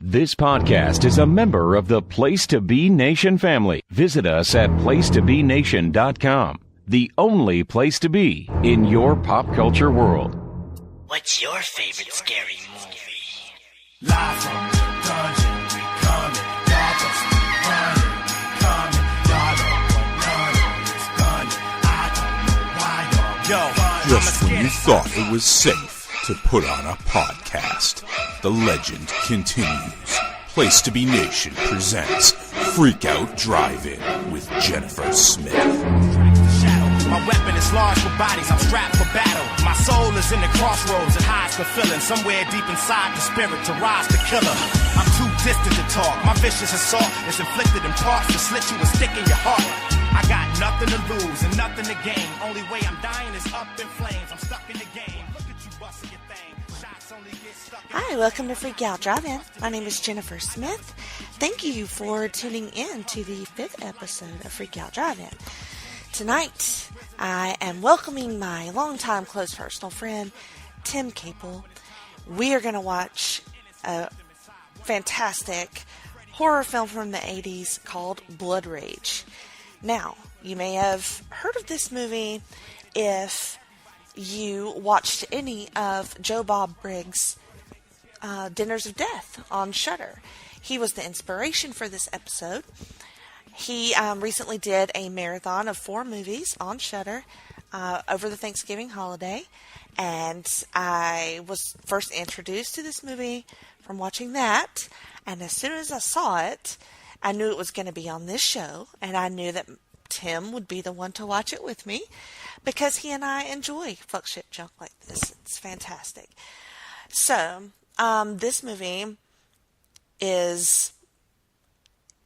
This podcast is a member of the Place to Be Nation family. Visit us at placetobenation.com, the only place to be in your pop culture world. What's your favorite scary movie? Live from the dungeon, we coming. Y'all just keep running, we coming. Y'all don't want none of this gunning. I don't know why y'all running. Just when you thought it was safe to put on a podcast, the legend continues. Place to Be Nation presents Freak Out Drive-In with Jennifer Smith. My weapon is large for bodies, I'm strapped for battle. My soul is in the crossroads and hides the feeling. Somewhere deep inside the spirit to rise the killer. I'm too distant to talk, my vicious assault is inflicted in parts to slit you a stick in your heart. I got nothing to lose and nothing to gain. Only way I'm dying is up in flames. I'm stuck in the game. Look at you busting your thing. Shots only get stuck in. Hi, welcome to Freak Out Drive-In. My name is Jennifer Smith. Thank you for tuning in to the 5th episode of Freak Out Drive-In. Tonight, I am welcoming my longtime close personal friend, Tim Capel. We are going to watch a fantastic horror film from the 80s called Blood Rage. Now, you may have heard of this movie if you watched any of Joe Bob Briggs' Dinners of Death on Shudder. He was the inspiration for this episode. He recently did a marathon of 4 movies on Shudder over the Thanksgiving holiday, and I was first introduced to this movie from watching that, and as soon as I saw it, I knew it was going to be on this show, and I knew that Tim would be the one to watch it with me, because he and I enjoy fuck shit junk like this. It's fantastic. So, this movie is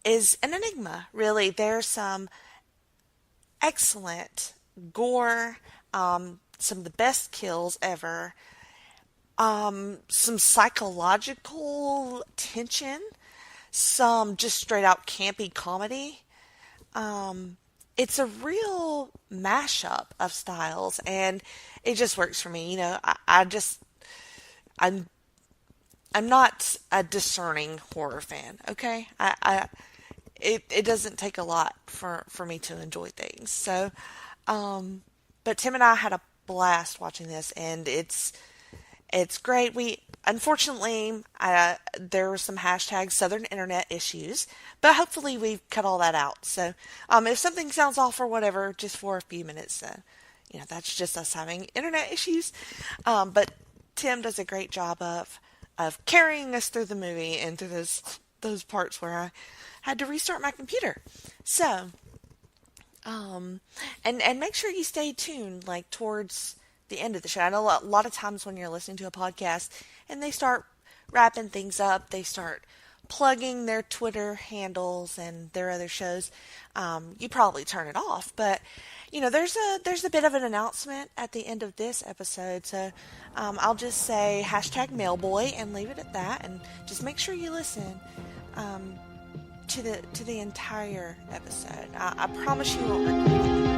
an enigma, really. There's some excellent gore, some of the best kills ever, some psychological tension, some just straight out campy comedy. It's a real mashup of styles, and it just works for me. You know, I'm not a discerning horror fan, okay? It doesn't take a lot for me to enjoy things. So, but Tim and I had a blast watching this, and it's great. Unfortunately, there were some hashtag Southern Internet issues, but hopefully we've cut all that out. So, if something sounds off or whatever, just for a few minutes, that's just us having internet issues. But Tim does a great job of carrying us through the movie and through those parts where I had to restart my computer. So, and make sure you stay tuned, like, towards the end of the show. I know a lot of times when you're listening to a podcast and they start wrapping things up, they start plugging their Twitter handles and their other shows, you probably turn it off. But, there's a bit of an announcement at the end of this episode. So, I'll just say hashtag mailboy and leave it at that. And just make sure you listen, to the entire episode. I promise you won't regret it.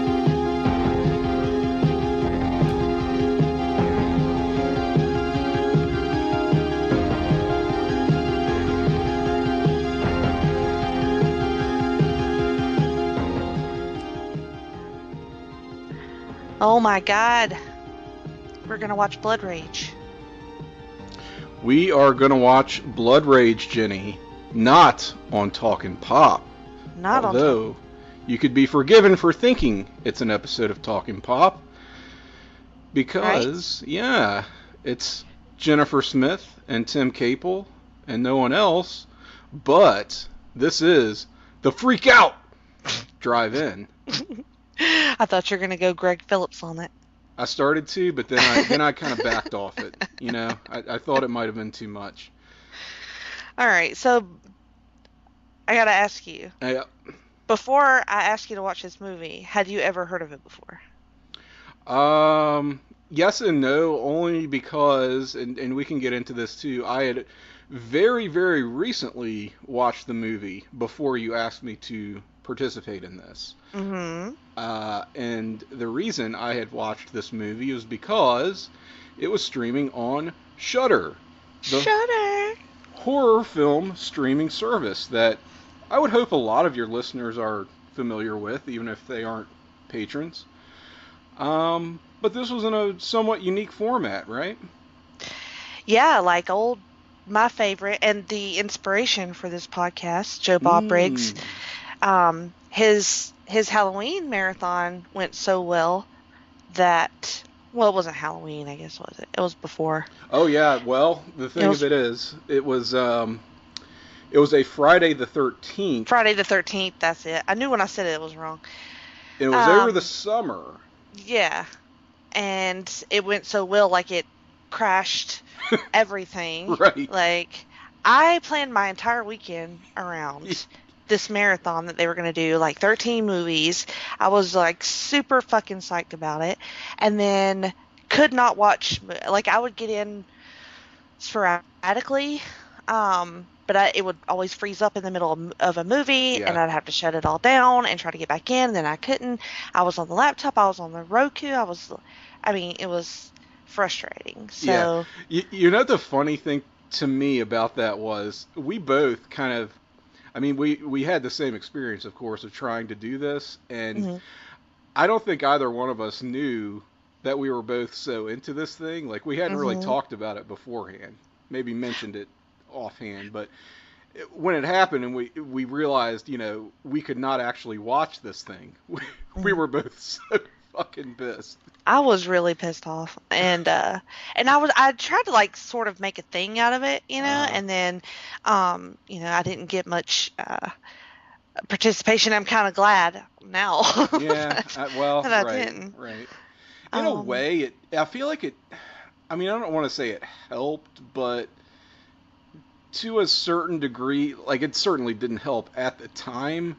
Oh my God. We're going to watch Blood Rage. We are going to watch Blood Rage, Jenny, not on Talkin' Pop. Although you could be forgiven for thinking it's an episode of Talkin' Pop. Because, right? It's Jennifer Smith and Tim Capel and no one else. But this is the Freak Out Drive-In. I thought you were going to go Greg Phillips on it. I started to, but then I kind of backed off it. I thought it might have been too much. All right, so I got to ask you. Yeah. Before I ask you to watch this movie, had you ever heard of it before? Yes and no, only because, and we can get into this too, I had very, very recently watched the movie before you asked me to participate in this. Mm-hmm. And the reason I had watched this movie was because it was streaming on Shudder. Shudder! horror film streaming service that I would hope a lot of your listeners are familiar with, even if they aren't patrons. But this was in a somewhat unique format, right? Yeah, like my favorite and the inspiration for this podcast, Joe Bob Briggs. His Halloween marathon went so well that, well, it wasn't Halloween, I guess, was it? It was before. Oh yeah, well, the thing of it is, it was a Friday the 13th. Friday the 13th, that's it. I knew when I said it was wrong. It was over the summer. Yeah. And it went so well, like it crashed everything. Right. Like, I planned my entire weekend around this marathon that they were going to do, like 13 movies. I was like super fucking psyched about it. And then could not watch, like I would get in sporadically, but it would always freeze up in the middle of a movie, and I'd have to shut it all down and try to get back in, and then I couldn't. I was on the laptop, I was on the Roku, it was frustrating. So you know, the funny thing to me about that was we both kind of, we had the same experience, of course, of trying to do this, and I don't think either one of us knew that we were both so into this thing. Like, we hadn't really talked about it beforehand, maybe mentioned it offhand, but when it happened and we realized, you know, we could not actually watch this thing, we were both so fucking pissed. I was really pissed off, and I tried to like sort of make a thing out of it, you know, and then I didn't get much participation. I'm kind of glad now. Yeah, well, that right, I didn't. Right. In a way, I feel like it. I mean, I don't want to say it helped, but to a certain degree, like, it certainly didn't help at the time.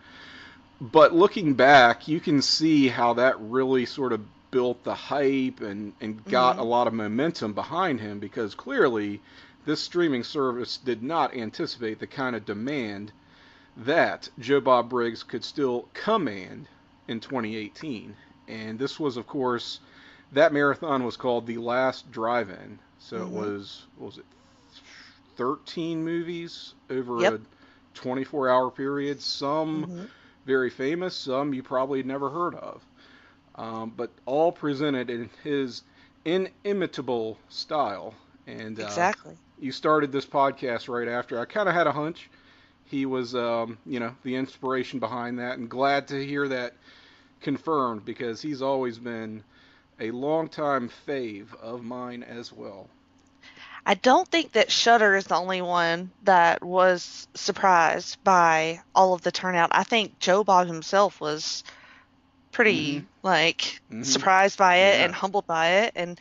But looking back, you can see how that really sort of built the hype and got a lot of momentum behind him, because clearly this streaming service did not anticipate the kind of demand that Joe Bob Briggs could still command in 2018. And this was, of course, that marathon was called The Last Drive-In. So it was, what was it, 13 movies over a 24-hour period. Some very famous, some you probably never heard of. But all presented in his inimitable style. And exactly. You started this podcast right after. I kind of had a hunch he was, the inspiration behind that, and glad to hear that confirmed, because he's always been a longtime fave of mine as well. I don't think that Shudder is the only one that was surprised by all of the turnout. I think Joe Bob himself was pretty, surprised by it and humbled by it. And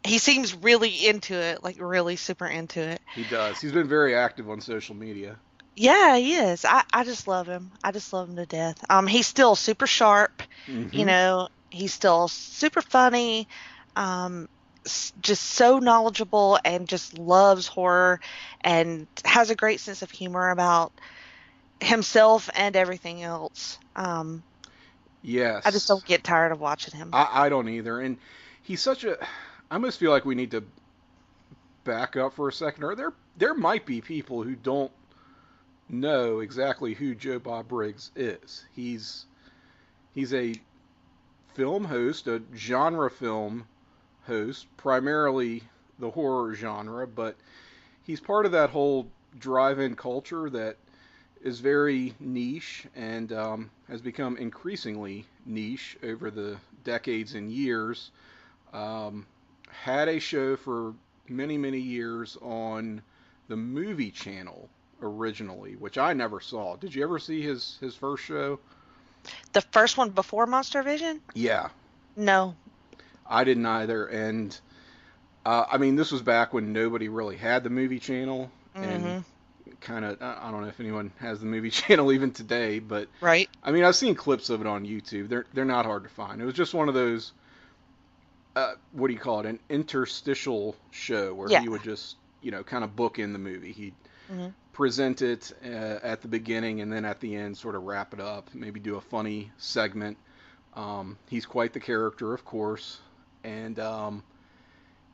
he seems really into it, like really super into it. He does. He's been very active on social media. Yeah, he is. I just love him. I just love him to death. He's still super sharp. You know, he's still super funny. Just so knowledgeable, and just loves horror, and has a great sense of humor about himself and everything else. Yes. I just don't get tired of watching him. I don't either. And he's such a... I almost feel like we need to back up for a second. Or there might be people who don't know exactly who Joe Bob Briggs is. He's a film host, a genre film host, primarily the horror genre, but he's part of that whole drive-in culture that is very niche and has become increasingly niche over the decades and years. Had a show for many, many years on the Movie Channel originally, which I never saw. Did you ever see his first show? The first one before Monster Vision? Yeah. No. I didn't either, and this was back when nobody really had the Movie Channel, and kind of, I don't know if anyone has the Movie Channel even today, but right. I've seen clips of it on YouTube. They're not hard to find. It was just one of those, what do you call it, an interstitial show where he would just, kind of book in the movie. He'd present it at the beginning, and then at the end sort of wrap it up, maybe do a funny segment. He's quite the character, of course. And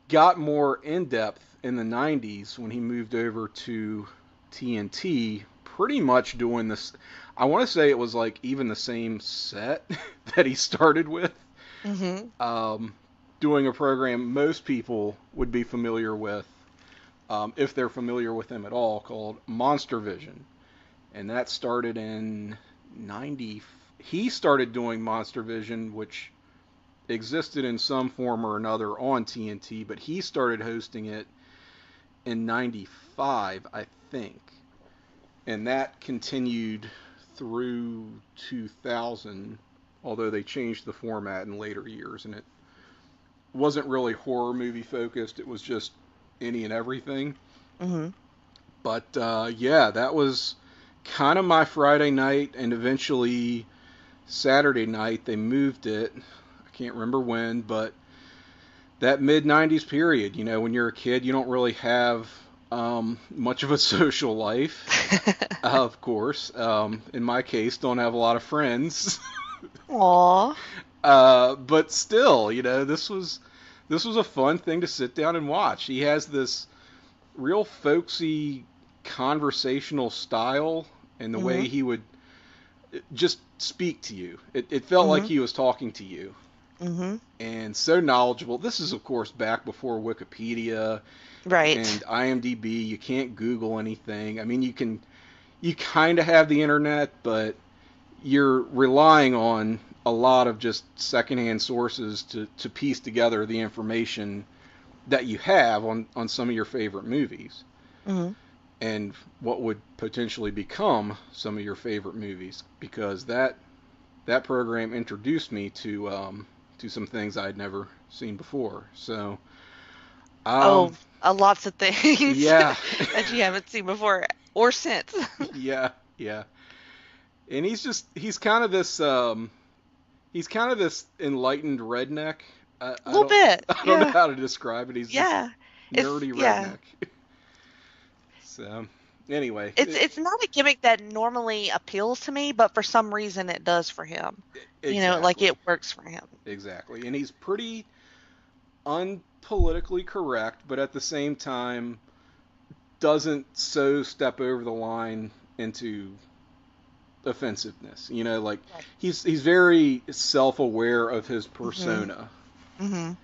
got more in-depth in the 90s when he moved over to TNT, pretty much doing this. I want to say it was like even the same set that he started with. Doing a program most people would be familiar with, if they're familiar with him at all, called Monster Vision. And that started in 90. He started doing Monster Vision, which existed in some form or another on TNT, but he started hosting it in 95, I think. And that continued through 2000, although they changed the format in later years, and it wasn't really horror movie focused. It was just any and everything. But yeah, that was kind of my Friday night, and eventually Saturday night they moved it. I can't remember when, but that mid-90s period, you know, when you're a kid, you don't really have much of a social life, of course. In my case, don't have a lot of friends. Aww. But still, you know, this was a fun thing to sit down and watch. He has this real folksy conversational style, and the way he would just speak to you. It felt like he was talking to you. And so knowledgeable. This is, of course, back before Wikipedia, right, and IMDb. You can't Google anything. I mean, you kind of have the internet, but you're relying on a lot of just secondhand sources to piece together the information that you have on some of your favorite movies. And what would potentially become some of your favorite movies, because that program introduced me to some things I'd never seen before. So, lots of things. Yeah. That you haven't seen before or since. Yeah. And he's kind of this enlightened redneck. A little bit. I don't know how to describe it. He's this nerdy redneck. Yeah. So, anyway. It's not a gimmick that normally appeals to me, but for some reason it does for him. Exactly. You know, like it works for him. Exactly. And he's pretty unpolitically correct, but at the same time doesn't so step over the line into offensiveness. You know, like he's very self-aware of his persona. And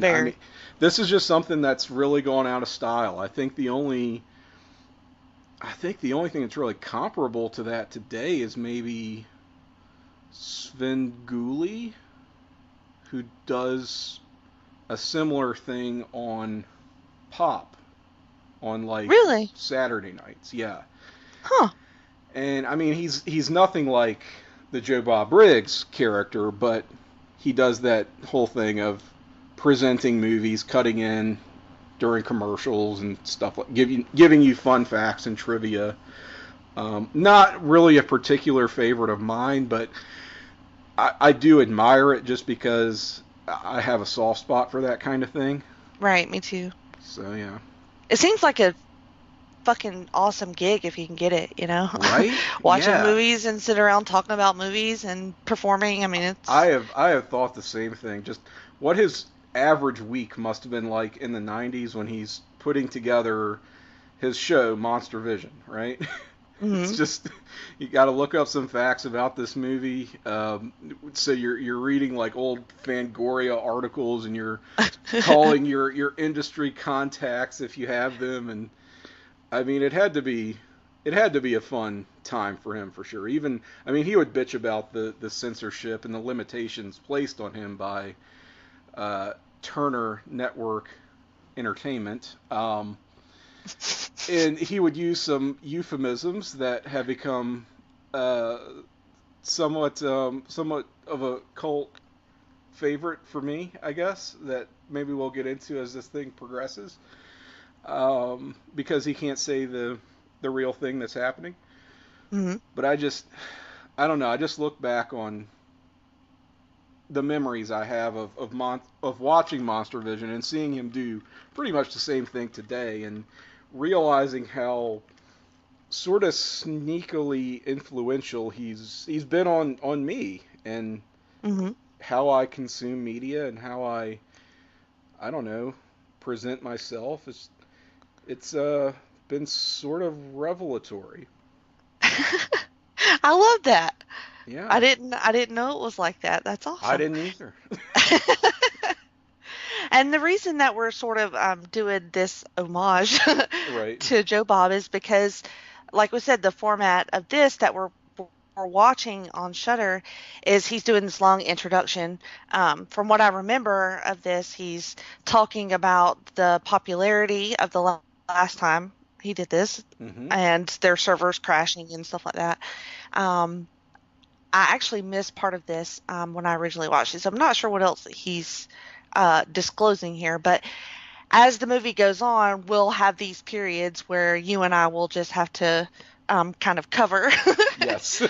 I mean, this is just something that's really gone out of style. I think the only thing that's really comparable to that today is maybe Sven Gulli, who does a similar thing on Pop, on like Saturday nights. Yeah. Huh. And I mean, he's nothing like the Joe Bob Briggs character, but he does that whole thing of presenting movies, cutting in during commercials and stuff, like giving you fun facts and trivia. Not really a particular favorite of mine, but I do admire it just because I have a soft spot for that kind of thing. Right, me too. So yeah. It seems like a fucking awesome gig if you can get it, you know? Right? Watching movies and sit around talking about movies and performing. I mean, it's... I have thought the same thing. Just what his average week must have been like in the 90s when he's putting together his show, Monster Vision, right? It's just, you got to look up some facts about this movie. So you're reading like old Fangoria articles, and you're calling your industry contacts if you have them, and I mean, it had to be a fun time for him for sure. Even, I mean, he would bitch about the censorship and the limitations placed on him by Turner Network Entertainment. And he would use some euphemisms that have become somewhat of a cult favorite for me, I guess, that maybe we'll get into as this thing progresses. Because he can't say the real thing that's happening. But I don't know. I just look back on the memories I have of watching Monster Vision and seeing him do pretty much the same thing today, and realizing how sort of sneakily influential he's been on me, and how I consume media and how I don't know, present myself. It's been sort of revelatory. I love that. Yeah. I didn't know it was like that. That's awesome. I didn't either. And the reason that we're sort of doing this homage Right. to Joe Bob is because, like we said, the format of this that we're watching on Shudder is he's doing this long introduction. From what I remember of this, he's talking about the popularity of the last time he did this and their servers crashing and stuff like that. I actually missed part of this when I originally watched it, so I'm not sure what else he's disclosing here, but as the movie goes on, we'll have these periods where you and I will just have to kind of cover. Yes.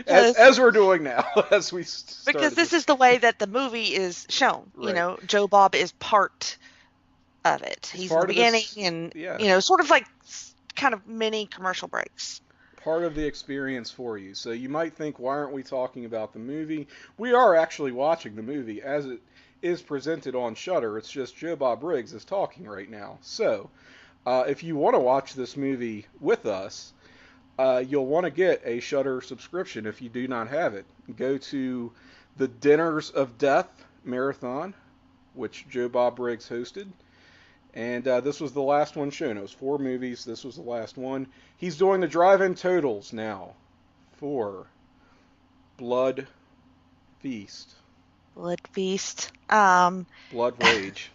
as we're doing now, as we because this is the way that the movie is shown. Right. You know, Joe Bob is part of it. He's in the beginning and, you know, sort of like kind of mini commercial breaks. Part of the experience for you. So you might think, why aren't we talking about the movie? We are actually watching the movie as it is presented on Shudder. It's just Joe Bob Briggs is talking right now. So if you want to watch this movie with us, you'll want to get a Shudder subscription if you do not have it. Go to the Dinners of Death Marathon, which Joe Bob Briggs hosted. And this was the last one shown. It was 4 movies. This was the last one. He's doing the drive-in totals now for Blood Feast. Blood Feast. Blood Rage.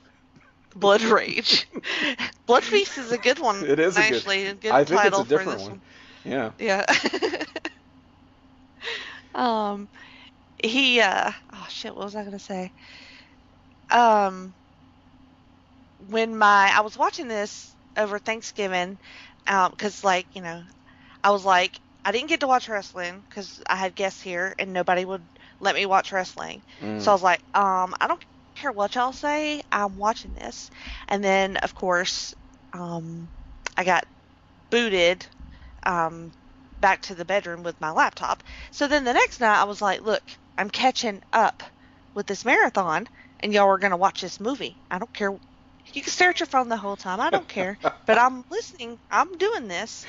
Blood Rage. Blood Feast is a good one. It is actually a good I think title it's a different for this one. Yeah. Yeah. He oh shit, what was I gonna say? When I was watching this over Thanksgiving, because like, you know, I was like, I didn't get to watch wrestling because I had guests here and nobody would let me watch wrestling. So I was like, I don't care what y'all say, I'm watching this. And then of course, I got booted back to the bedroom with my laptop. So then the next night I was like, look, I'm catching up with this marathon and y'all are going to watch this movie. I don't care. You can stare at your phone the whole time. I don't care. But I'm listening. I'm doing this.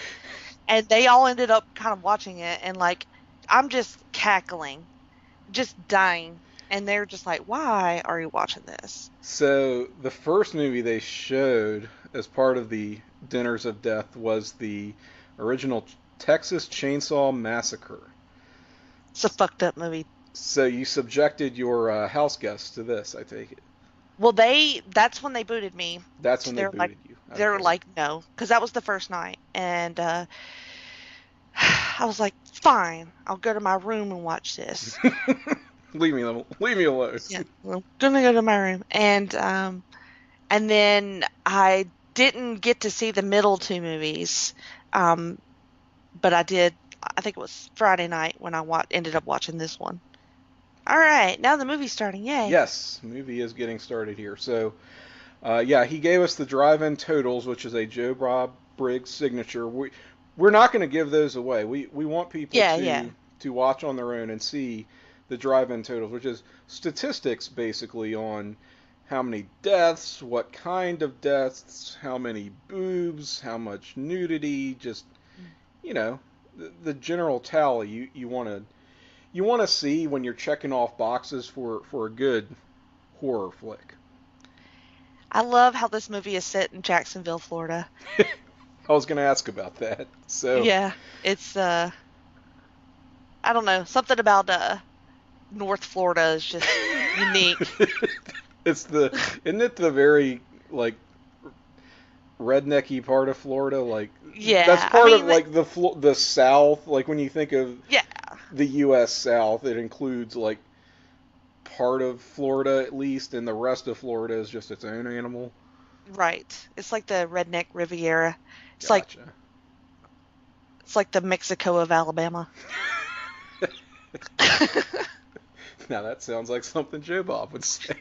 And they all ended up kind of watching it. And like, I'm just cackling, just dying. And they're just like, why are you watching this? So the first movie they showed as part of the Dinners of Death was the original Texas Chainsaw Massacre. It's a fucked up movie. So you subjected your house guests to this, I take it. Well, that's when they booted me. That's when they booted you. Okay. They were like, no, because that was the first night. And I was like, fine, I'll go to my room and watch this. Leave me alone. Yeah, I'm gonna go to my room. And then I didn't get to see the middle 2 movies, but I did. I think it was Friday night when I ended up watching this one. All right, now the movie's starting. Yay! Yes, movie is getting started here. So, yeah, he gave us the drive-in totals, which is a Joe Bob Briggs signature. We're not going to give those away. We want people to watch on their own and see the drive-in totals, which is statistics basically on how many deaths, what kind of deaths, how many boobs, how much nudity, just, you know, the general tally you want to see when you're checking off boxes for a good horror flick. I love how this movie is set in Jacksonville, Florida. I was going to ask about that. So yeah, it's I don't know, something about North Florida is just unique. Isn't it the very like rednecky part of Florida? Like, yeah, that's part of like the South. Like when you think of the U.S. South, it includes like part of Florida at least, and the rest of Florida is just its own animal. Right. It's like the redneck Riviera. It's Gotcha. like the Mexico of Alabama. Now that sounds like something Joe Bob would say.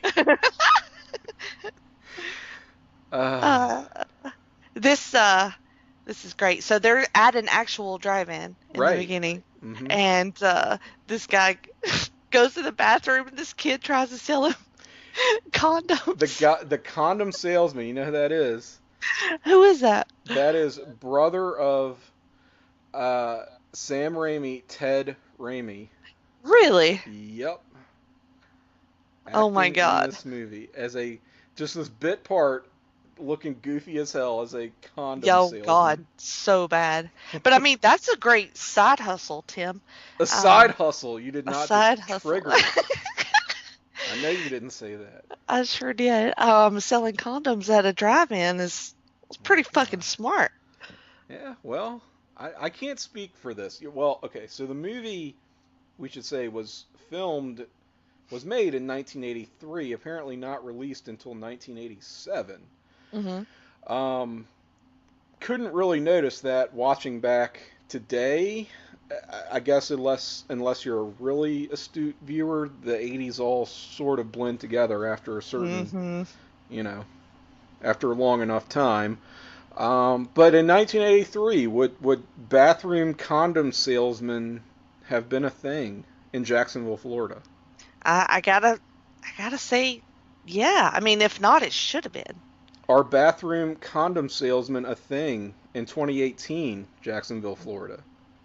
This is great. So they're at an actual drive-in in the beginning, and this guy goes to the bathroom, and this kid tries to sell him condoms. The condom salesman, you know who that is? Who is that? That is brother of Sam Raimi, Ted Raimi. Really? Yep. Oh my Acting in God. this movie as just this bit part, looking goofy as hell as a condom Yo, salesman. God, so bad. But I mean, that's a great side hustle, Tim. A side hustle. You did A not side just hustle. trigger it. I know you didn't say that. I sure did. Selling condoms at a drive-in is pretty fucking smart. Yeah, well, I can't speak for this. Well, okay, so the movie, we should say, was made in 1983, apparently not released until 1987. Mm-hmm. Couldn't really notice that watching back today. I guess unless you're a really astute viewer, the 80s all sort of blend together after a certain, after a long enough time. But in 1983, would bathroom condom salesmen have been a thing in Jacksonville, Florida? I gotta say, yeah. I mean, if not, it should have been. Are bathroom condom salesmen a thing in 2018, Jacksonville, Florida?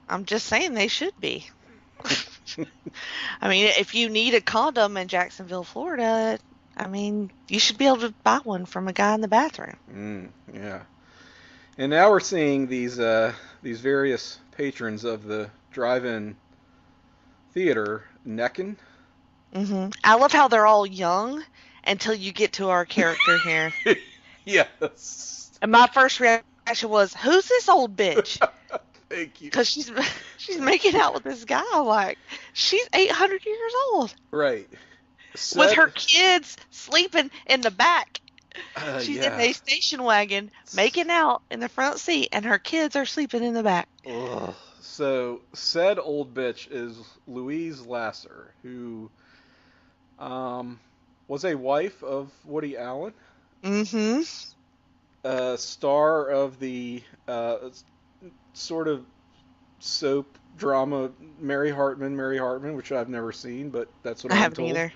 I'm just saying they should be. I mean, if you need a condom in Jacksonville, Florida, I mean, you should be able to buy one from a guy in the bathroom. Yeah. And now we're seeing these various patrons of the drive-in theater necking. Mm-hmm. I love how they're all young until you get to our character here. Yes. And my first reaction was, "Who's this old bitch?" Thank you. Because she's making out with this guy like she's 800 years old. Right. With her kids sleeping in the back. She's yeah. in a station wagon making out in the front seat, and her kids are sleeping in the back. Ugh. So, said old bitch is Louise Lasser, who was a wife of Woody Allen. Mm-hmm. Star of the sort of soap drama Mary Hartman, which I've never seen, but that's what I I'm haven't told. either.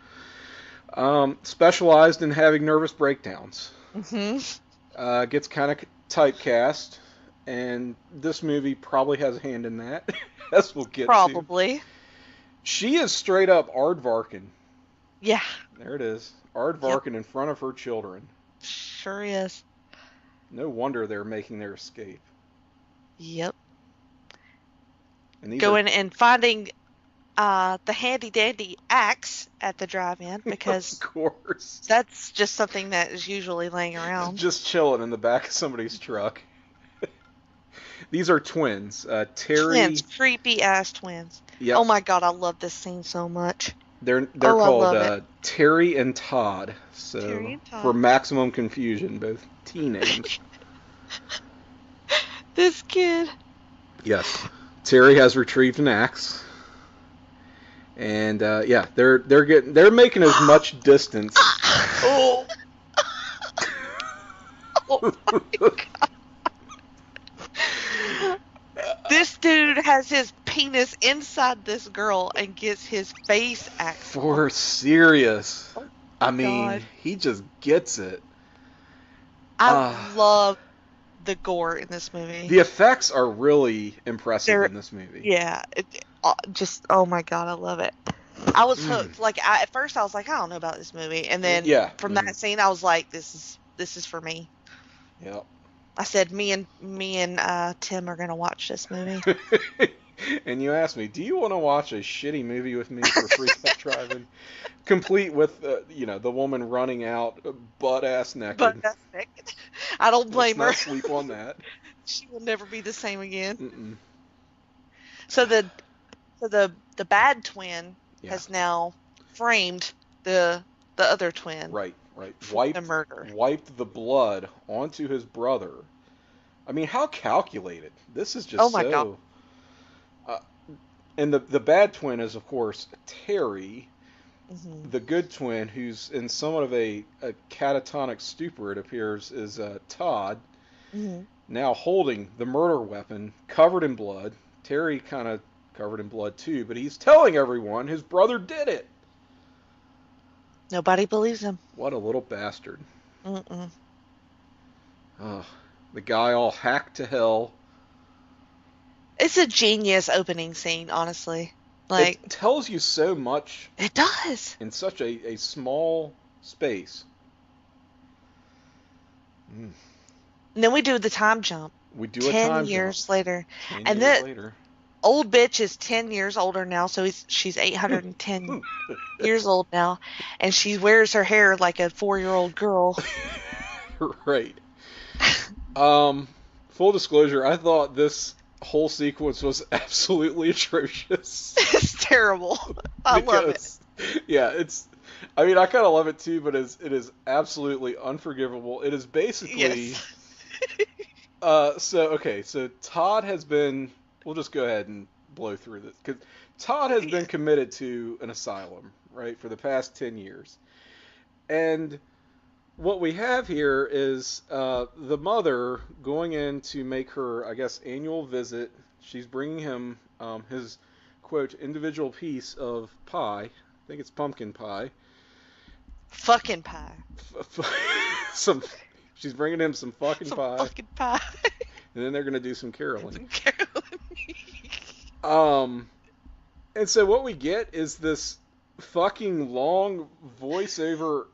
Specialized in having nervous breakdowns. Mm-hmm. Gets kind of typecast, and this movie probably has a hand in that, as we'll get to. Probably. She is straight up aardvarking. Yeah. There it is. Aardvarking in front of her children. Sure is. No wonder they're making their escape. Yep. And Going and finding the handy dandy axe at the drive-in because of course that's just something that is usually laying around. Just chilling in the back of somebody's truck. These are twins. Terry. Twins, creepy ass twins. Yep. Oh my God, I love this scene so much. They're called Terry and Todd. So Terry and Todd. For maximum confusion, both teen names. This kid. Yes. Terry has retrieved an axe. And they're making as much distance. Oh. Oh my God. This dude has his penis inside this girl and gets his face axed. For serious. Oh, I mean, God. he just gets it. I love the gore in this movie. The effects are really impressive in this movie. Yeah. Oh my God, I love it. I was hooked. Like, at first I was like, I don't know about this movie. And then from that scene, I was like, this is for me. Yep. I said, me and Tim are going to watch this movie. And you asked me, do you want to watch a shitty movie with me for free driving? Complete with, the woman running out butt-ass naked. Butt-ass naked. I don't blame her. Let's not sleep on that. She will never be the same again. Mm-mm. So the bad twin has now framed the other twin. Right. Wiped the murder. Wiped the blood onto his brother. I mean, how calculated. This is just my God. And the bad twin is, of course, Terry. Mm-hmm. The good twin, who's in somewhat of a catatonic stupor, it appears, is Todd. Mm-hmm. Now holding the murder weapon, covered in blood. Terry kind of covered in blood too, but he's telling everyone his brother did it. Nobody believes him. What a little bastard. Mm-mm. The guy all hacked to hell. It's a genius opening scene, honestly. Like, it tells you so much. It does. In such a small space. And then we do the time jump. We do a time 10 years jump. later. 10 and years that later. old bitch is 10 years older now, so she's 810 years old now. And she wears her hair like a 4-year-old girl. Right. Full disclosure, I thought this whole sequence was absolutely atrocious. It's terrible. I love it. Yeah, I mean, I kind of love it too, but it is absolutely unforgivable. It is basically... Yes. So Todd has been... We'll just go ahead and blow through this. Because Todd has been committed to an asylum, right, for the past 10 years. And what we have here is the mother going in to make her, I guess, annual visit. She's bringing him his, quote, individual piece of pie. I think it's pumpkin pie. Fucking pie. She's bringing him some fucking pie. Fucking pie. And then they're going to do some caroling. Caroling. And so what we get is this fucking long voiceover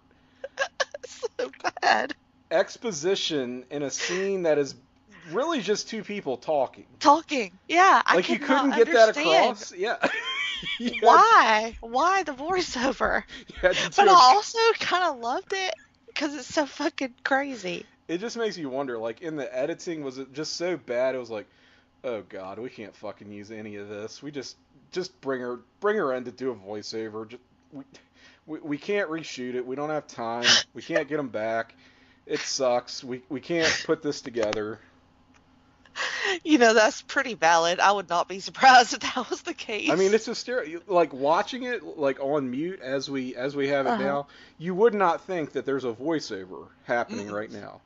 so bad exposition in a scene that is really just two people talking. Yeah. Like, you couldn't get that across? Yeah. Why the voiceover? But I also kind of loved it because it's so fucking crazy. It just makes you wonder, like, in the editing, was it just so bad? It was like, oh god, we can't fucking use any of this. We just bring her in to do a voiceover. We can't reshoot it. We don't have time. We can't get them back. It sucks. We can't put this together. That's pretty valid. I would not be surprised if that was the case. I mean, it's hysterical. Like, watching it like on mute as we have it now, you would not think that there's a voiceover happening right now.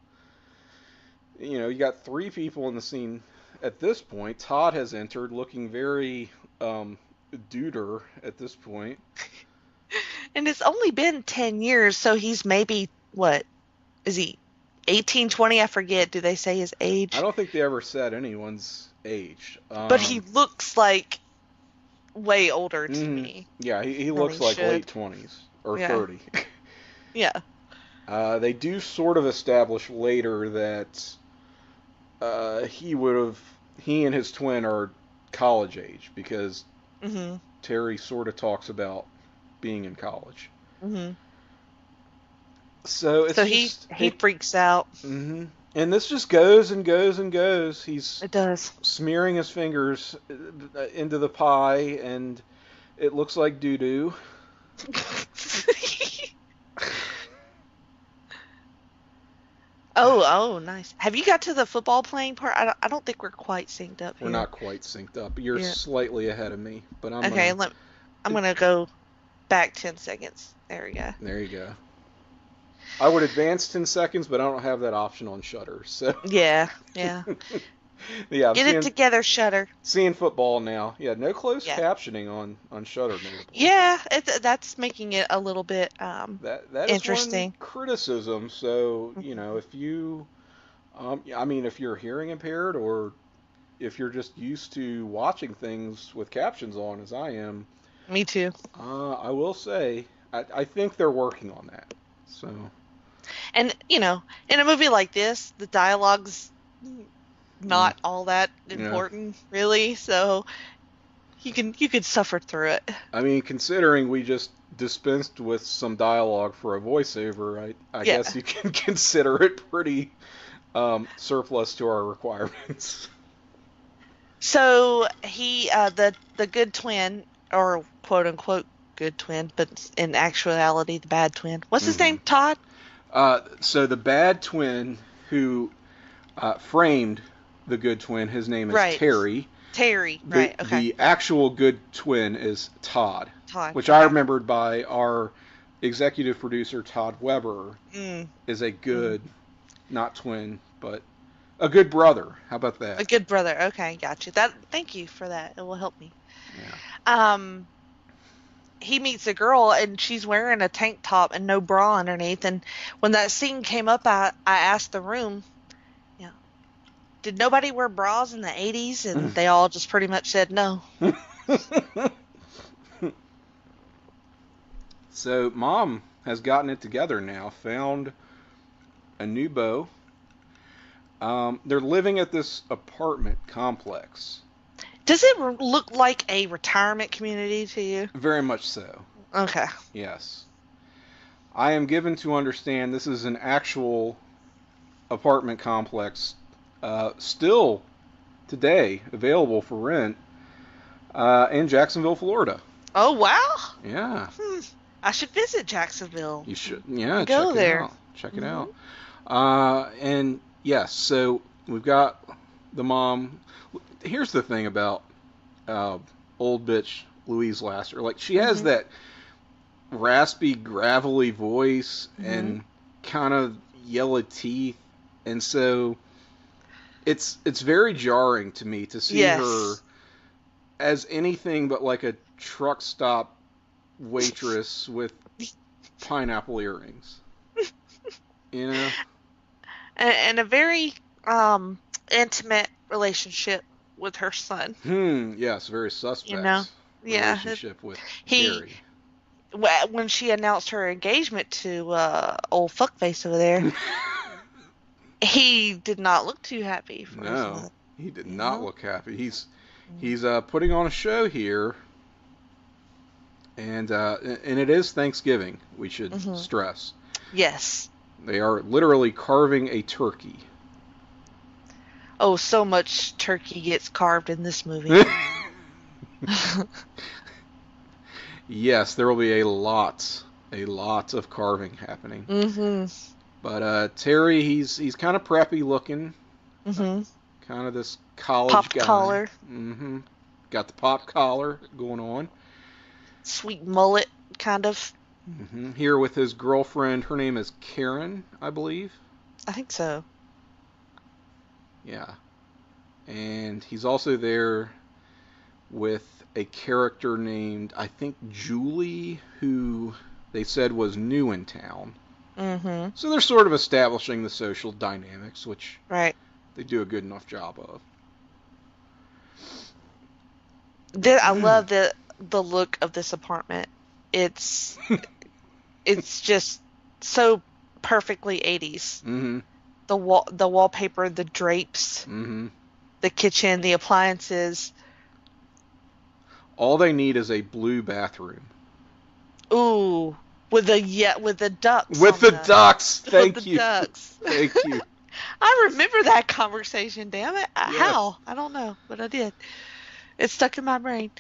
You got 3 people in the scene at this point. Todd has entered looking very duder at this point. And it's only been 10 years, so he's maybe, what, is he 18, 20? I forget. Do they say his age? I don't think they ever said anyone's age. But he looks like way older to me. Yeah, he looks like late 20s or 30. Yeah. They do sort of establish later that he and his twin are college age because Terry sort of talks about being in college. So he freaks out. And this just goes and goes and goes. It does. Smearing his fingers into the pie, and it looks like doo-doo. Oh, nice. Have you got to the football playing part? I don't think we're quite synced up here. We're not quite synced up. You're slightly ahead of me, but I'm gonna go back 10 seconds. There we go. There you go. I would advance 10 seconds, but I don't have that option on Shudder. So yeah. Yeah. Get it together, Shudder. Seeing football now. Yeah, no closed captioning on Shudder. Yeah, that's making it a little bit that interesting. Is one criticism. So if you, if you're hearing impaired or if you're just used to watching things with captions on, as I am. Me too. I will say, I think they're working on that. So. And in a movie like this, the dialogue's not all that important, really. So you could suffer through it. I mean, considering we just dispensed with some dialogue for a voiceover, I guess you can consider it pretty surplus to our requirements. So he, the good twin, or quote unquote good twin, but in actuality the bad twin. What's his name? Todd? So the bad twin who framed the good twin, his name is Terry. Right, okay. The actual good twin is Todd. Which okay. I remembered by our executive producer, Todd Weber, is a good, not twin, but a good brother. How about that? A good brother. Okay, got you. Thank you for that. It will help me. Yeah. He meets a girl and she's wearing a tank top and no bra underneath. And when that scene came up, I asked the room, did nobody wear bras in the 80s? And they all just pretty much said no. So Mom has gotten it together now, found a new beau. They're living at this apartment complex. Does it look like a retirement community to you? Very much so. Okay. Yes. I am given to understand this is an actual apartment complex, still today available for rent in Jacksonville, Florida. Oh, wow. Yeah. I should visit Jacksonville. You should. Yeah, go there. Check it out. And yes, so we've got the mom. Here's the thing about old bitch Louise Lasser. Like, she has that raspy, gravelly voice and kind of yellow teeth, and so it's very jarring to me to see her as anything but like a truck stop waitress with pineapple earrings. You know? And a very intimate relationship with her son. Yes, very suspect. You know? Yeah. Relationship with Terry. When she announced her engagement to old fuckface over there, he did not look too happy. For his son. He did not look happy. He's putting on a show here, and it is Thanksgiving. We should stress. Yes. They are literally carving a turkey. Oh, so much turkey gets carved in this movie. Yes, there will be a lot of carving happening. But Terry, he's kind of preppy looking. Kind of this college pop guy. collar. Got the pop collar going on. Sweet mullet, kind of. Here with his girlfriend. Her name is Karen, I believe. I think so. Yeah. And he's also there with a character named, I think, Julie, who they said was new in town. So they're sort of establishing the social dynamics, which they do a good enough job of. I love the look of this apartment. It's just so perfectly 80s. The wallpaper, the drapes, the kitchen, the appliances. All they need is a blue bathroom. Ooh, with the ducks. With the ducks. Thank you. Ducks. Thank you. I remember that conversation. Damn it! Yes. How? I don't know, but I did. It's stuck in my brain.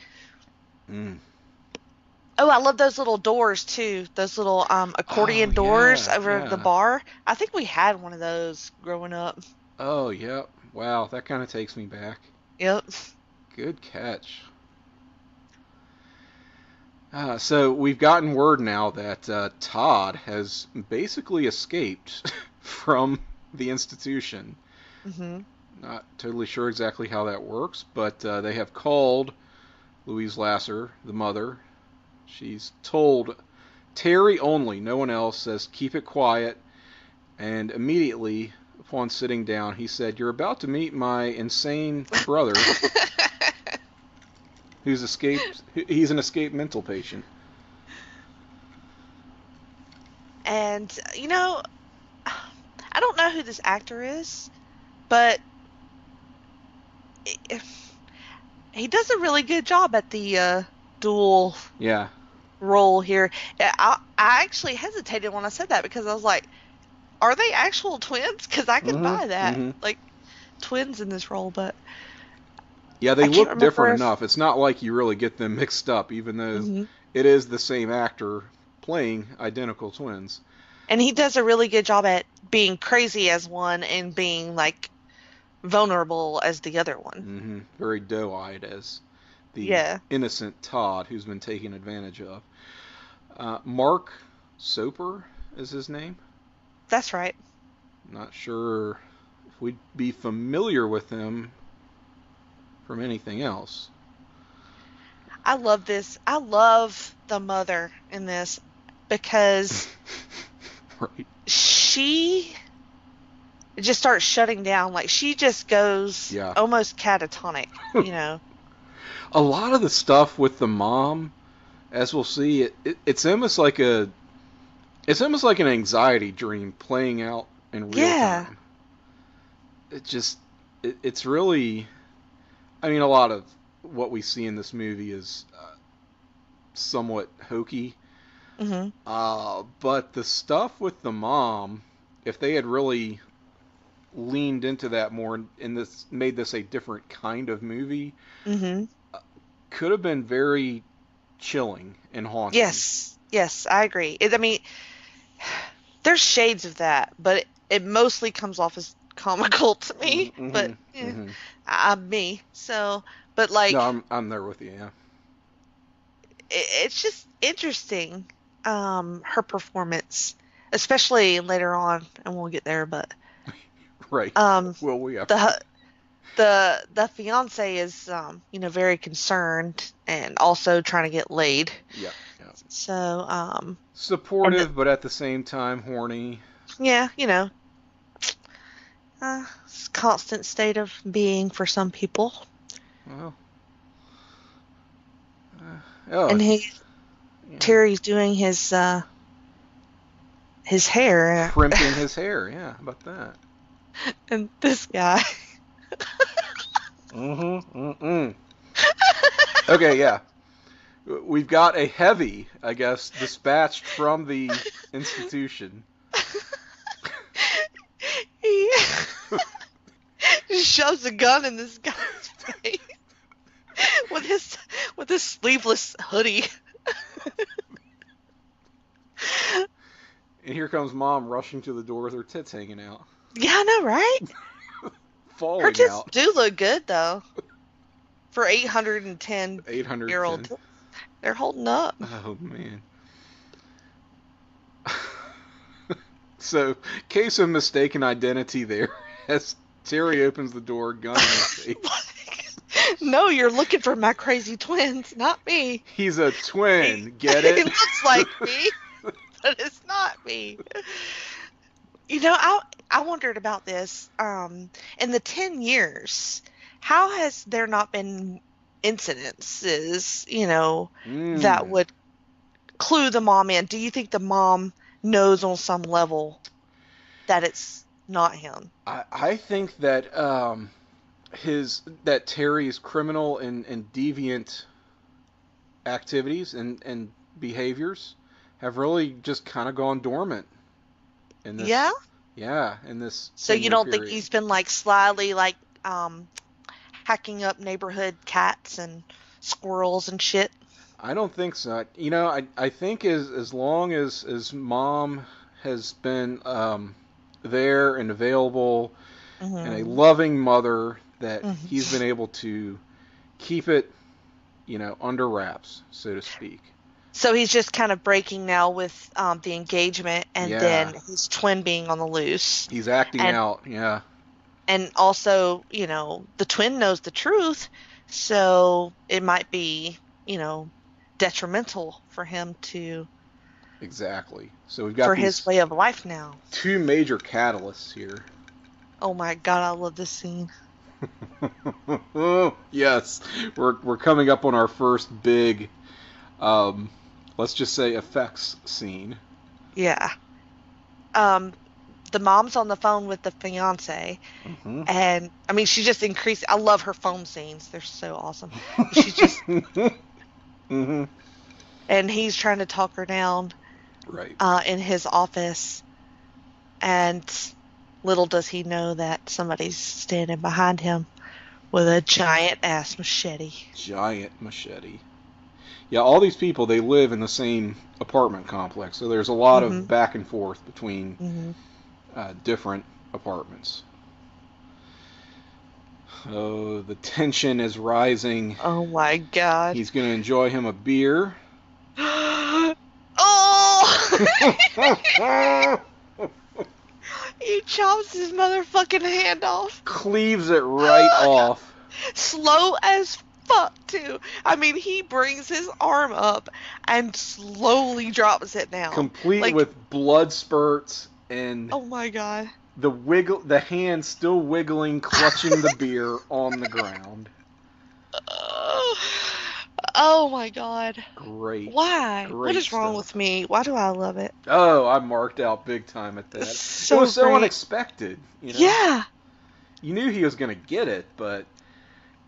Oh, I love those little doors too. Those little accordion doors over the bar. I think we had one of those growing up. Oh, yep. Wow, that kind of takes me back. Yep. Good catch. So we've gotten word now that Todd has basically escaped from the institution. Not totally sure exactly how that works, but they have called Louise Lasser, the mother. She's told Terry only, no one else, says keep it quiet, and immediately upon sitting down he said, "You're about to meet my insane brother." He's an escaped mental patient. And, you know, I don't know who this actor is, but he does a really good job at the dual role here. I actually hesitated when I said that because I was like, are they actual twins? Because I could buy that. Like, twins in this role, but... Yeah, they look different enough. It's not like you really get them mixed up, even though it is the same actor playing identical twins. And he does a really good job at being crazy as one and being, like, vulnerable as the other one. Very doe-eyed as the innocent Todd who's been taken advantage of. Mark Soper is his name? That's right. Not sure if we'd be familiar with him from anything else. I love this. I love the mother in this because she it just starts shutting down. Like, she just goes almost catatonic, you know. A lot of the stuff with the mom, as we'll see, it's almost like an anxiety dream playing out in real time. It's really, I mean, a lot of what we see in this movie is somewhat hokey. But the stuff with the mom, if they had really leaned into that more and made this a different kind of movie, could have been very chilling and haunting. Yes, I agree. I mean, there's shades of that, but it mostly comes off as comical to me. But I'm me, so. But like, no, I'm there with you. Yeah, it's just interesting. Her performance, especially later on, and we'll get there. But right. Well, we have the fiance is very concerned and also trying to get laid. Yeah. So supportive, but at the same time horny. Yeah, constant state of being for some people. Well. And Terry's doing his hair. Crimping his hair, yeah. How about that? And this guy. Okay, yeah. We've got a heavy, I guess, dispatched from the institution. He shoves a gun in this guy's face with his sleeveless hoodie. And here comes Mom rushing to the door with her tits hanging out. Yeah, I know, right? Falling her tits out. do look good, though. For 810-year-old. They're holding up. Oh, man. So, case of mistaken identity there, as Terry opens the door, gun in his face. No, you're looking for my crazy twins, not me. He's a twin, get it? He looks like me, but it's not me. I wondered about this. In the 10 years, how has there not been incidences, that would clue the mom in? Do you think the mom knows on some level that it's not him? I think that that Terry's criminal and deviant activities and behaviors have really just kind of gone dormant in this. Yeah? Yeah, in this. So you don't period. think he's been slyly hacking up neighborhood cats and squirrels and shit? I don't think so. I think as long as Mom has been there and available and a loving mother, that he's been able to keep it, under wraps, so to speak. So he's just kind of breaking now with the engagement and then his twin being on the loose. He's acting out, yeah. And also, the twin knows the truth, so it might be, detrimental for him to... Exactly. So we've got for his way of life now. Two major catalysts here. Oh my god, I love this scene. Yes, we're coming up on our first big, let's just say, effects scene. Yeah. The mom's on the phone with the fiance, and I mean, she just increased. I love her phone scenes; they're so awesome. She just, and he's trying to talk her down, right, in his office, and little does he know that somebody's standing behind him with a giant ass machete. Giant machete. Yeah, all these people, they live in the same apartment complex, so there's a lot of back and forth between different apartments. Oh, the tension is rising. Oh my god. He's going to enjoy him a beer. Oh! He chops his motherfucking hand off. Cleaves it right off. Slow as fuck, too. I mean, he brings his arm up and slowly drops it down. Complete with blood spurts and... Oh my god. the hand still wiggling, clutching the beer on the ground. Oh my God. Great. Why? Great What is wrong stuff. with me? Why do I love it? Oh, I marked out big time at that. So it was so great. unexpected, you know? Yeah. You knew he was going to get it, but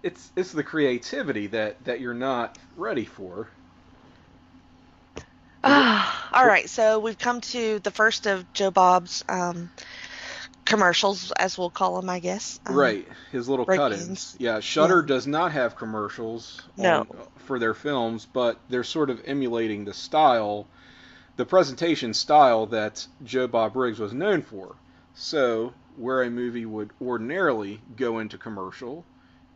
it's the creativity that you're not ready for. All right, so we've come to the first of Joe Bob's commercials, as we'll call them, I guess. Right, his little break-ins. cut-ins. Yeah, Shudder Yeah. does not have commercials No. for their films, but they're sort of emulating the style, the presentation style that Joe Bob Briggs was known for. So, where a movie would ordinarily go into commercial,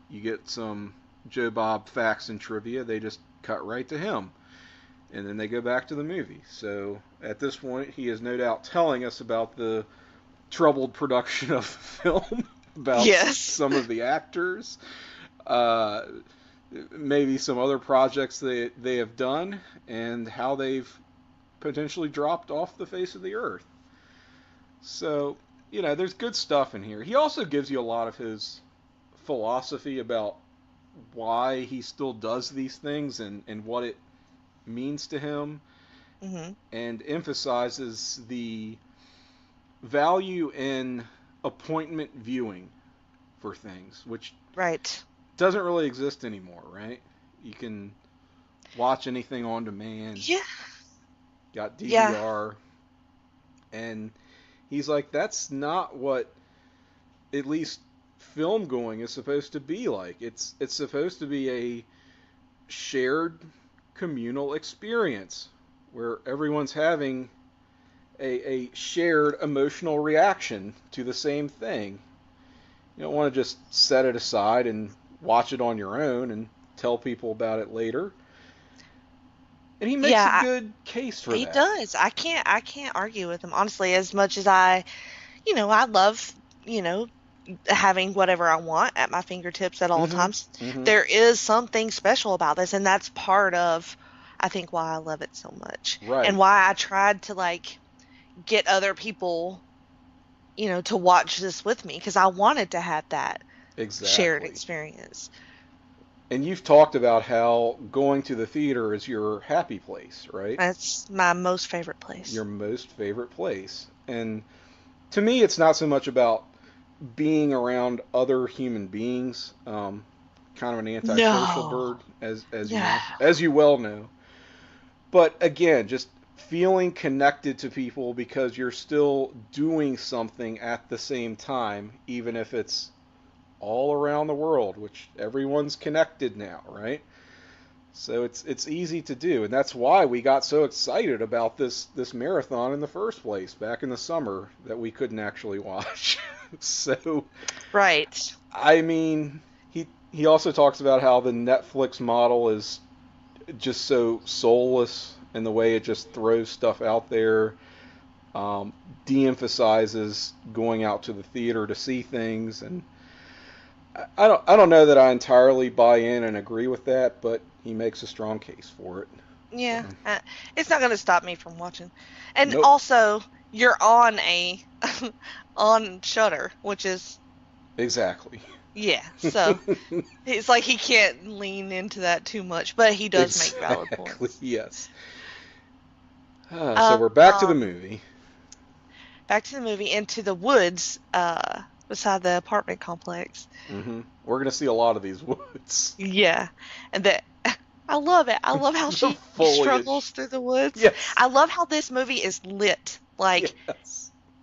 you get some Joe Bob facts and trivia, they just cut right to him. And then they go back to the movie. So, at this point, he is no doubt telling us about the troubled production of film, about some of the actors, maybe some other projects they have done, and how they've potentially dropped off the face of the earth. So, there's good stuff in here. He also gives you a lot of his philosophy about why he still does these things and what it means to him, and emphasizes the value in appointment viewing for things, which doesn't really exist anymore, right? You can watch anything on demand. Yeah. Got DVR. Yeah. And he's like, that's not what at least film going is supposed to be like. It's supposed to be a shared communal experience where everyone's having a shared emotional reaction to the same thing. You don't want to just set it aside and watch it on your own and tell people about it later. And he makes a good case for that. He does. I can't argue with him, honestly, as much as I love, having whatever I want at my fingertips at all times. There is something special about this, and that's part of, I think, why I love it so much. Right. And why I tried to, get other people, to watch this with me, because I wanted to have that shared experience. And you've talked about how going to the theater is your happy place, right? That's my most favorite place. Your most favorite place. And to me, it's not so much about being around other human beings, kind of an antisocial bird, as you well know. But again, just feeling connected to people because you're still doing something at the same time, even if it's all around the world, which everyone's connected now, right? So it's easy to do, and that's why we got so excited about this marathon in the first place back in the summer that we couldn't actually watch. So, right. I mean, he also talks about how the Netflix model is just so soulless in the way it just throws stuff out there, de-emphasizes going out to the theater to see things, and I don't know that I entirely buy in and agree with that, but he makes a strong case for it. Yeah, it's not going to stop me from watching. And also, you're on on Shudder, which is exactly. Yeah, so it's like he can't lean into that too much, but he does make valid points. Yes. So we're back to the movie. Back to the movie, into the woods beside the apartment complex. Mm-hmm. We're going to see a lot of these woods. Yeah, and I love it. I love how she struggles through the woods. Yes. I love how this movie is lit. Like,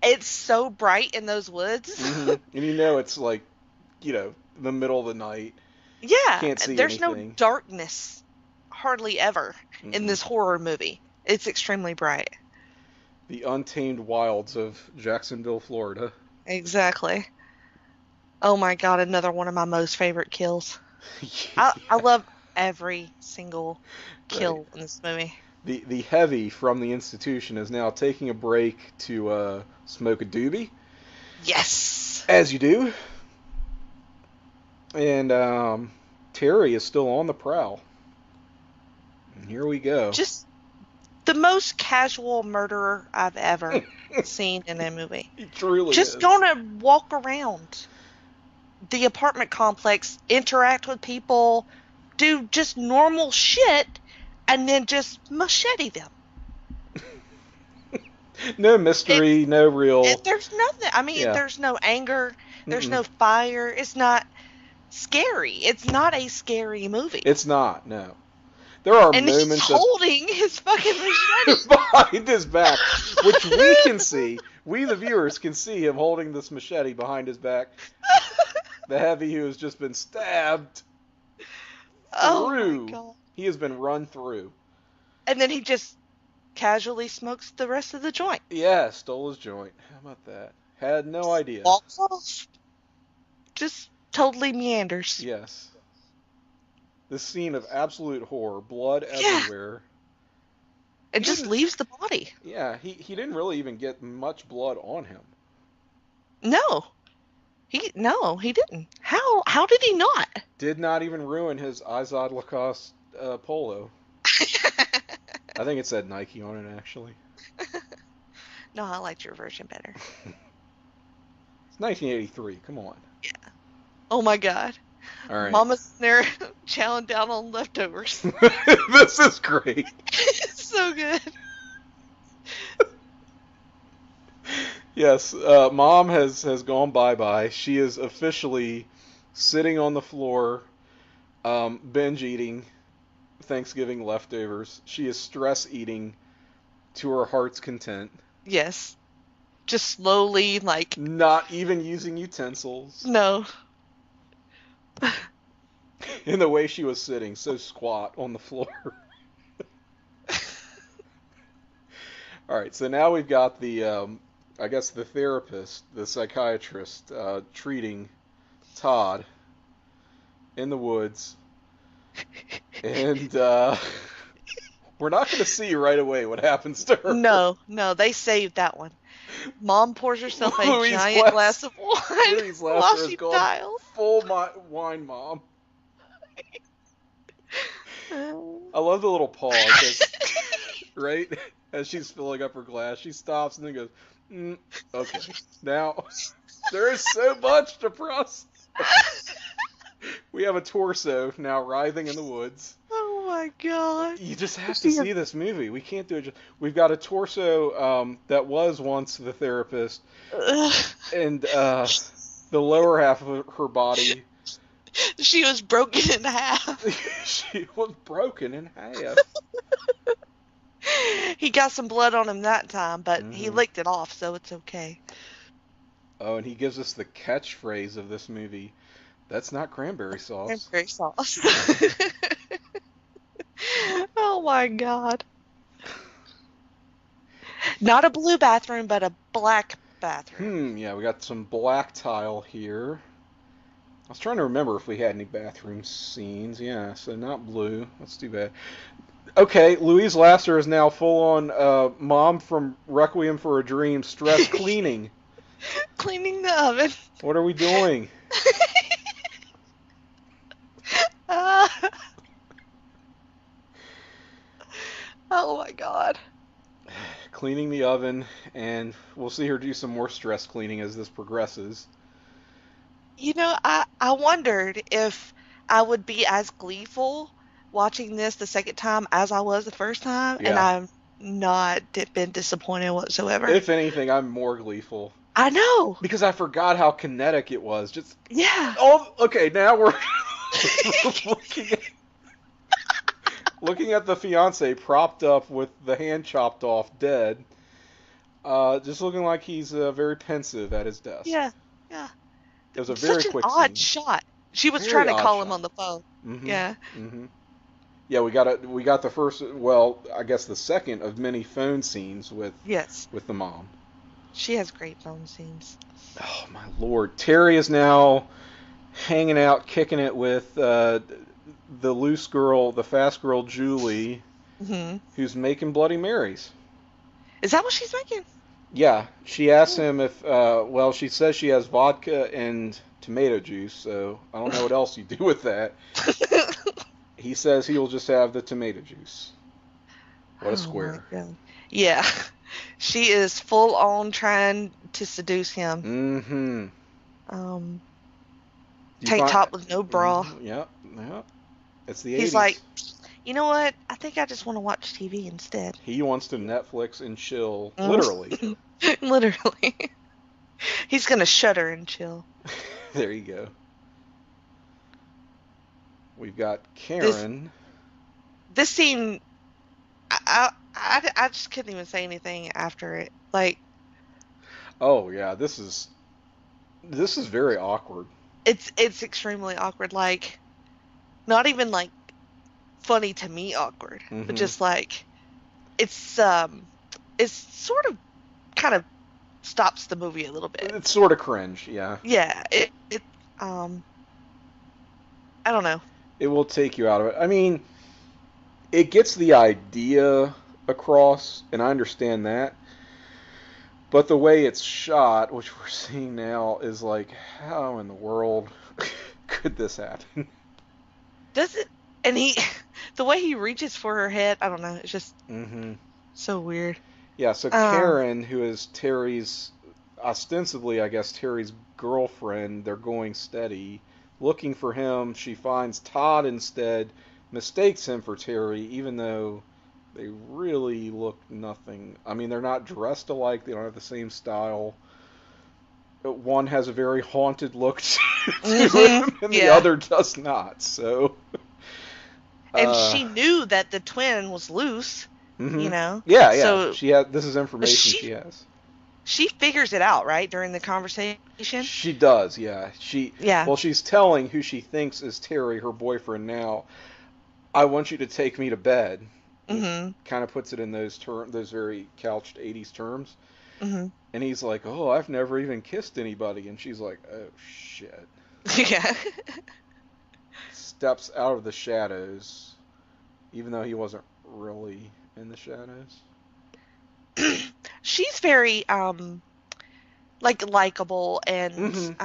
it's so bright in those woods. Mm-hmm. And it's like, the middle of the night. Yeah, can't see there's anything. No darkness hardly ever in this horror movie. It's extremely bright. The untamed wilds of Jacksonville, Florida. Exactly. Oh my God, another one of my most favorite kills. I love every single kill in this movie. The heavy from the institution is now taking a break to smoke a doobie. Yes. As you do. And Terry is still on the prowl. And here we go. Just the most casual murderer I've ever seen in a movie. He truly Just is. gonna walk around the apartment complex, interact with people, do just normal shit, and then just machete them. No mystery, no real... There's nothing. I mean, there's no anger. There's no fire. It's not scary. It's not a scary movie. It's not, no. There are moments he's holding his fucking machete behind his back, which we can see. We, the viewers, can see him holding this machete behind his back. The heavy who has just been stabbed through. Oh my God. He has been run through. And then he just casually smokes the rest of the joint. Yeah, stole his joint. How about that? Had no idea. Walks off. Just totally meanders. Yes. This scene of absolute horror, blood everywhere. It just leaves the body. Yeah, he didn't really even get much blood on him. No. He didn't. How did he not? Did not even ruin his Izod Lacoste polo. I think it said Nike on it, actually. No, I liked your version better. It's 1983. Come on. Yeah. Oh my God. All right. Mama's there chowing down on leftovers. This is great. It's so good. Yes, Mom has gone bye-bye. She is officially sitting on the floor, binge eating Thanksgiving leftovers. She is stress eating to her heart's content. Yes. Just slowly, like... Not even using utensils. No. In the way she was sitting, so squat on the floor. Alright, so now we've got the, I guess the therapist, the psychiatrist, treating Todd in the woods. And, we're not going to see right away what happens to her. No, they saved that one. Mom pours herself a giant glass of wine while she dials. Full wine, Mom. I love the little pause, right? As she's filling up her glass, she stops and then goes, okay. Now, there is so much to process. We have a torso now writhing in the woods. Oh my God. You just have to see this movie. We can't do it. We've got a torso that was once the therapist, and the lower half of her body. She was broken in half. She was broken in half. He got some blood on him that time, but he licked it off, so it's okay. Oh, and he gives us the catchphrase of this movie. That's not cranberry sauce. Cranberry sauce. Oh my God. Not a blue bathroom, but a black bathroom. Yeah, we got some black tile here. I was trying to remember if we had any bathroom scenes. Yeah, so not blue. That's too bad. Okay, Louise Lasser is now full on Mom from Requiem for a Dream stress cleaning. Cleaning the oven. What are we doing? Oh my God. Cleaning the oven, and we'll see her do some more stress cleaning as this progresses. You know, I wondered if I would be as gleeful watching this the second time as I was the first time, and I've not been disappointed whatsoever. If anything, I'm more gleeful. I know. Because I forgot how kinetic it was. Just yeah. Oh, okay, now we're looking at the fiance propped up with the hand chopped off, dead. Just looking like he's very pensive at his desk. Yeah. It was a very quick scene. Such an odd shot. She was trying to call him on the phone. Mm-hmm. Yeah. Mm-hmm. Yeah, we got the first, well, I guess the second of many phone scenes with the mom. She has great phone scenes. Oh my Lord. Terry is now hanging out, kicking it with the loose girl, the fast girl Julie, who's making Bloody Marys. Is that what she's making? Yeah. She asks him if, she says she has vodka and tomato juice, so I don't know what else you do with that. He says he'll just have the tomato juice. What a Oh my square. God. Yeah. She is full on trying to seduce him. Mm-hmm. Tank top with no bra. Yep. It's the He's 80s. like, you know what? I think I just want to watch TV instead. He wants to Netflix and chill, literally. Literally. He's gonna shudder and chill. There you go. We've got Karen. This scene, I just couldn't even say anything after it. Like, Oh yeah, this is very awkward. it's extremely awkward. Like, not even like funny to me awkward, but just like it's sort of kind of stops the movie a little bit. It's sort of cringe, yeah. Yeah, I don't know. It will take you out of it. I mean, it gets the idea across, and I understand that. But the way it's shot, which we're seeing now, is like, how in the world could this happen? Does it? And the way he reaches for her head, I don't know. It's just so weird. Yeah, so Karen, who is Terry's, ostensibly, I guess, Terry's girlfriend, they're going steady. Looking for him, she finds Todd instead, mistakes him for Terry, even though they really look nothing. I mean, they're not dressed alike, they don't have the same style. One has a very haunted look to him, and the other does not, so... And she knew that the twin was loose, you know? Yeah. So this is information she has. She figures it out, right, during the conversation? She does, yeah. Well, she's telling who she thinks is Terry, her boyfriend now, I want you to take me to bed. Kind of puts it in those very couched 80s terms. And he's like, oh, I've never even kissed anybody. And she's like, oh, shit. Yeah. Steps out of the shadows, even though he wasn't really in the shadows. She's very likable and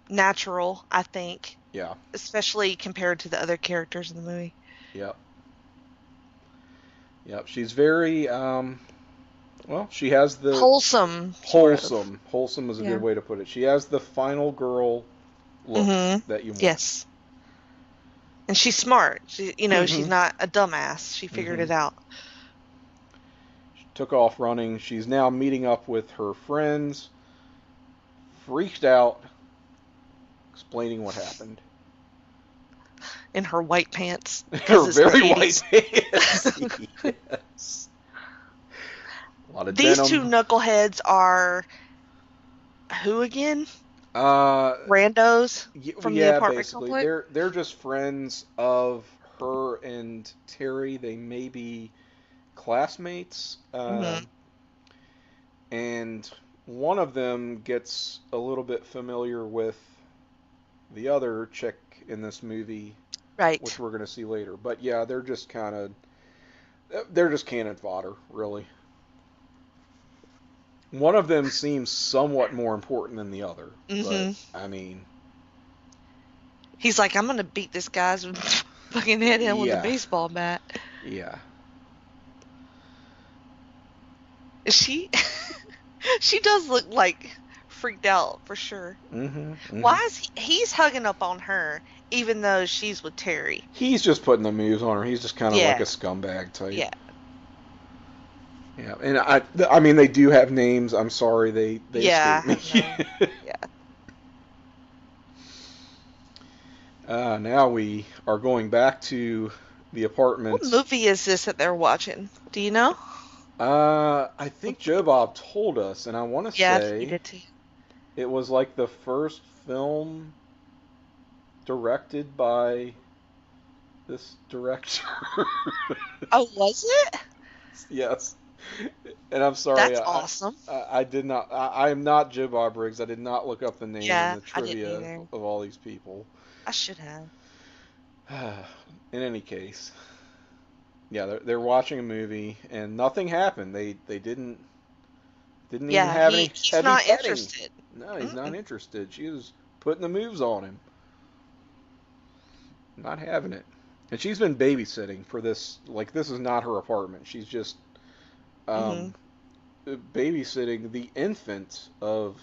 natural, I think. Yeah. Especially compared to the other characters in the movie. Yep. She's very she has the wholesome. Wholesome is a good way to put it. She has the final girl look that you want. Yes. And she's smart. She's not a dumbass. She figured it out. She took off running. She's now meeting up with her friends. Freaked out. Explaining what happened. In her white pants. Her very white pants. Yes. A lot of These denim. two knuckleheads are who again? Randos from the apartment basically. complex? They're just friends of her and Terry. They may be classmates. And one of them gets a little bit familiar with the other chick in this movie, right? Which we're going to see later. But yeah, they're just cannon fodder, really. One of them seems somewhat more important than the other. But, I mean... He's like, I'm going to beat this guy's fucking head in with a baseball bat. Yeah. She does look like freaked out, for sure. Why is he's hugging up on her, even though she's with Terry? He's just putting the moves on her. He's just kind of like a scumbag type. Yeah. Yeah, and I mean, they do have names. I'm sorry, they escaped me. Now we are going back to the apartment. What movie is this that they're watching? Do you know? I think Joe Bob told us, and I want to say he did too. It was like the first film directed by this director. Oh, was it? Yes. And I'm sorry. That's awesome. I did not. I am not Joe Bob Briggs. I did not look up the name and the trivia of all these people. I should have. In any case, yeah, they're watching a movie and nothing happened. They didn't even have any. He's not interested. No, he's not interested. She was putting the moves on him. Not having it. And she's been babysitting for this. Like, this is not her apartment. She's just babysitting the infant of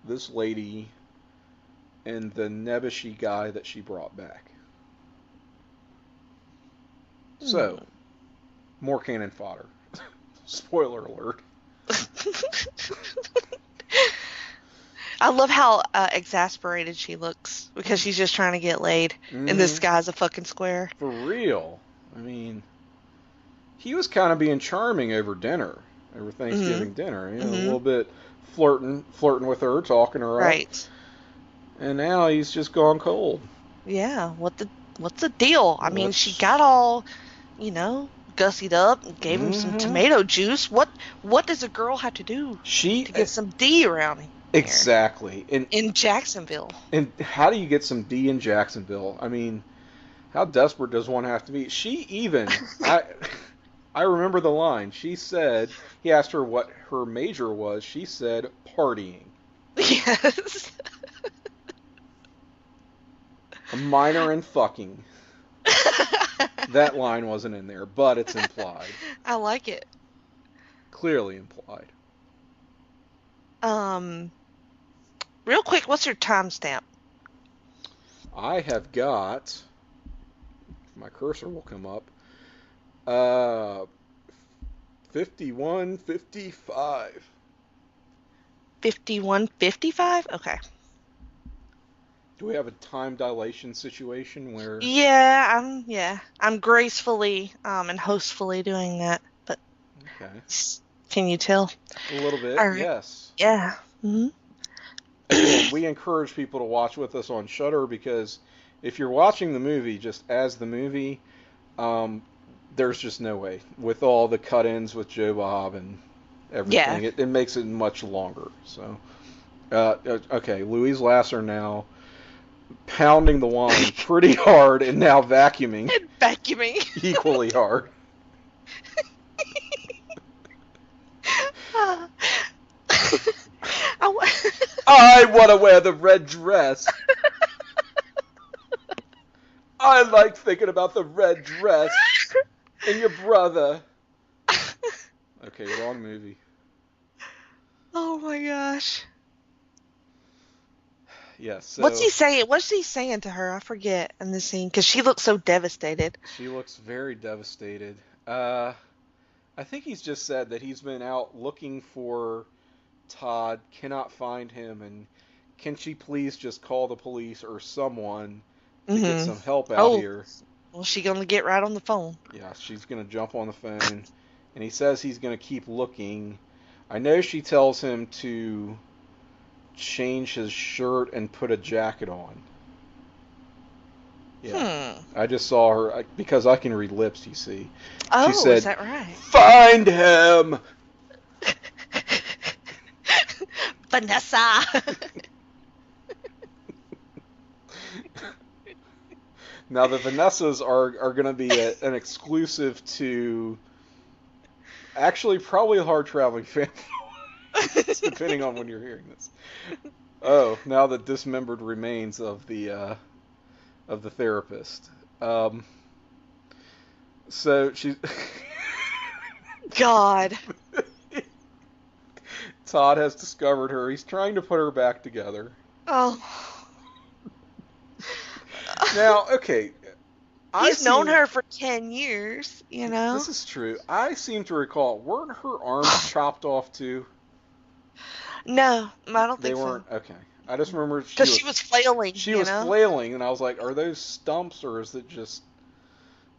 this lady and the nebbishy guy that she brought back. So, more cannon fodder. Spoiler alert. I love how exasperated she looks because she's just trying to get laid, and this guy's a fucking square. For real. I mean, he was kind of being charming over dinner, over Thanksgiving dinner. You know, a little bit flirting with her, talking her up. Right. And now he's just gone cold. Yeah. What's the deal? I mean, she got all, gussied up and gave him some tomato juice. What does a girl have to do to get some D around here? Exactly. In Jacksonville. And how do you get some D in Jacksonville? I mean, how desperate does one have to be? She even, I remember the line. She said, he asked her what her major was. She said, partying. Yes. A minor in fucking. That line wasn't in there, but it's implied. I like it. Clearly implied. Real quick, what's your timestamp? I have got, my cursor will come up, 51:55. 51:55? Okay. Do we have a time dilation situation where... I'm gracefully and hostfully doing that, but... Okay. Can you tell? A little bit, right. Yes. Yeah. Mm-hmm. Again, we encourage people to watch with us on Shudder because if you're watching the movie just as the movie, there's just no way. With all the cut-ins with Joe Bob and everything, it makes it much longer. So, okay, Louise Lasser now pounding the wine pretty hard and now vacuuming. Equally hard. I want to wear the red dress. I like thinking about the red dress and your brother. Okay, wrong movie. Oh my gosh. Yes. So what's he saying? What's he saying to her? I forget in this scene because she looks so devastated. She looks very devastated. I think he's just said that he's been out looking for Todd, cannot find him, and can she please just call the police or someone to get some help out here? Well, she's going to get right on the phone. Yeah, she's going to jump on the phone, and he says he's going to keep looking. I know she tells him to change his shirt and put a jacket on. Yeah. I just saw her, because I can read lips, you see. Oh, she said, is that right? Find him! Vanessa! Now, the Vanessas are going to be an exclusive to, actually, probably a hard-traveling fan, depending on when you're hearing this. Oh, now the dismembered remains of the therapist. So she's... God. Todd has discovered her. He's trying to put her back together. Oh. Now, okay. He's known her for 10 years, you know? This is true. I seem to recall, weren't her arms chopped off too? No, I don't think so. They weren't? Okay. I just remember because she was flailing. She was flailing, and I was like, are those stumps, or is it just...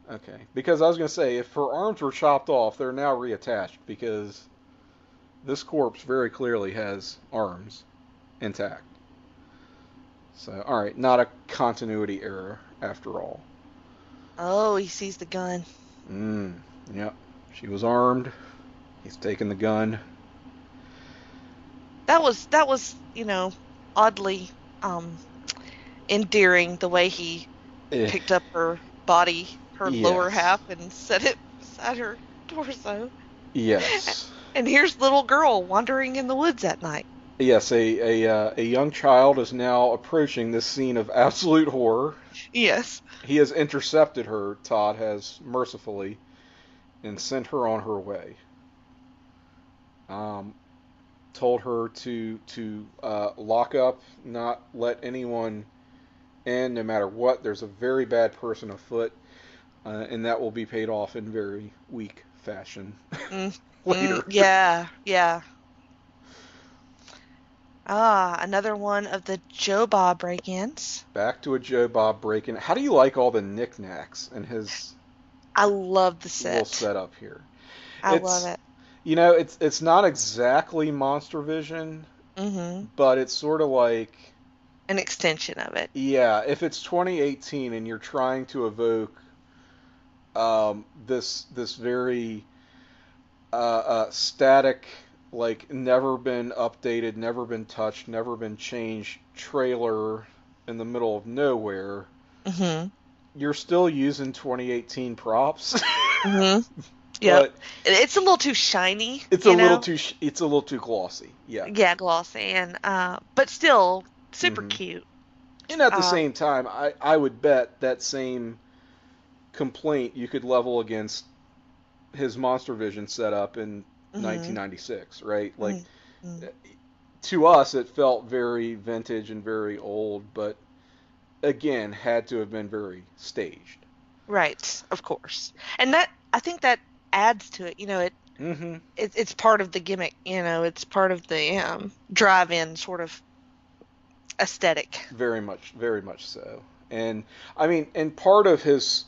Okay. Because I was going to say, if her arms were chopped off, they're now reattached, because this corpse very clearly has arms intact. So, alright, not a continuity error, after all. Oh, he sees the gun. Yep. She was armed. He's taking the gun. That was, you know, oddly endearing, the way he picked up her body, her lower half, and set it beside her torso. Yes. And here's little girl wandering in the woods at night. Yes, a young child is now approaching this scene of absolute horror. Yes. He has intercepted her, Todd has mercifully, and sent her on her way. Told her to lock up, not let anyone in, no matter what. There's a very bad person afoot, and that will be paid off in very weak fashion later. Yeah. Another one of the Joe Bob break-ins. Back to a Joe Bob break-in. How do you like all the knickknacks and his? I love the set. Little setup here. I love it. You know, it's not exactly Monster Vision, but it's sort of like an extension of it. Yeah, if it's 2018 and you're trying to evoke this very static, like never been updated, never been touched, never been changed trailer in the middle of nowhere, you're still using 2018 props. Yeah, it's a little too shiny. It's a little too glossy. Yeah. Yeah, glossy, and but still super cute. And at the same time, I would bet that same complaint you could level against his Monster Vision setup in 1996, right? Like, to us, it felt very vintage and very old, but again, had to have been very staged. Right, of course, and that I think that adds to it. You know, it's part of the gimmick. You know, it's part of the drive-in sort of aesthetic. Very much so. And I mean, and part of his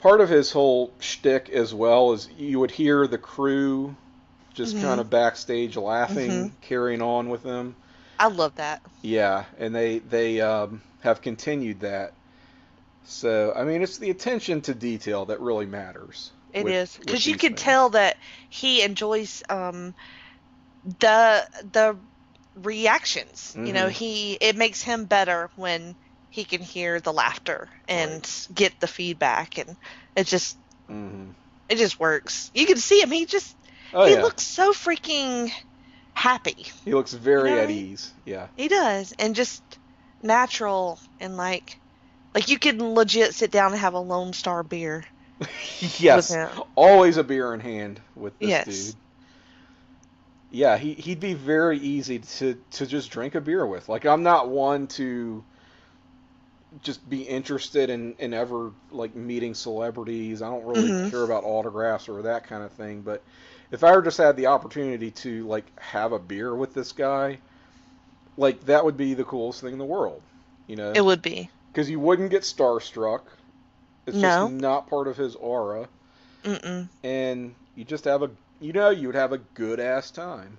whole shtick as well is you would hear the crew just kind of backstage laughing, carrying on with him. I love that. Yeah, and they have continued that. So I mean, it's the attention to detail that really matters. It is, because you can tell that he enjoys the reactions. You know, it makes him better when he can hear the laughter and get the feedback, and it just works. You can see him. He looks so freaking happy. He looks very at ease. Yeah, he does, and just natural, and like you can legit sit down and have a Lone Star beer. Yes, always a beer in hand with this dude. Yeah, he'd be very easy to just drink a beer with. Like, I'm not one to just be interested in ever, like, meeting celebrities. I don't really care about autographs or that kind of thing. But if I ever just had the opportunity to, like, have a beer with this guy, like, that would be the coolest thing in the world. You know? It would be. Because you wouldn't get starstruck. It's just not part of his aura. And you just have you would have a good-ass time.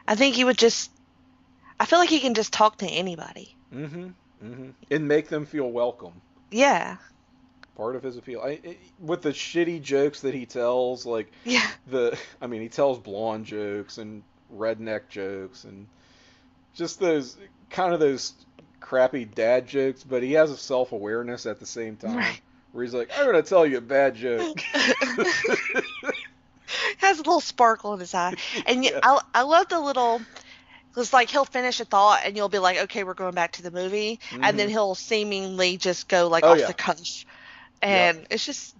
I think I feel like he can just talk to anybody. And make them feel welcome. Yeah. Part of his appeal. With the shitty jokes that he tells, like, he tells blonde jokes and redneck jokes and just those crappy dad jokes, but he has a self-awareness at the same time. Right. Where he's like, I'm going to tell you a bad joke. Has a little sparkle in his eye. And I love the little, it's like he'll finish a thought and you'll be like, okay, we're going back to the movie. And then he'll seemingly just go like off the cuff. And it's just,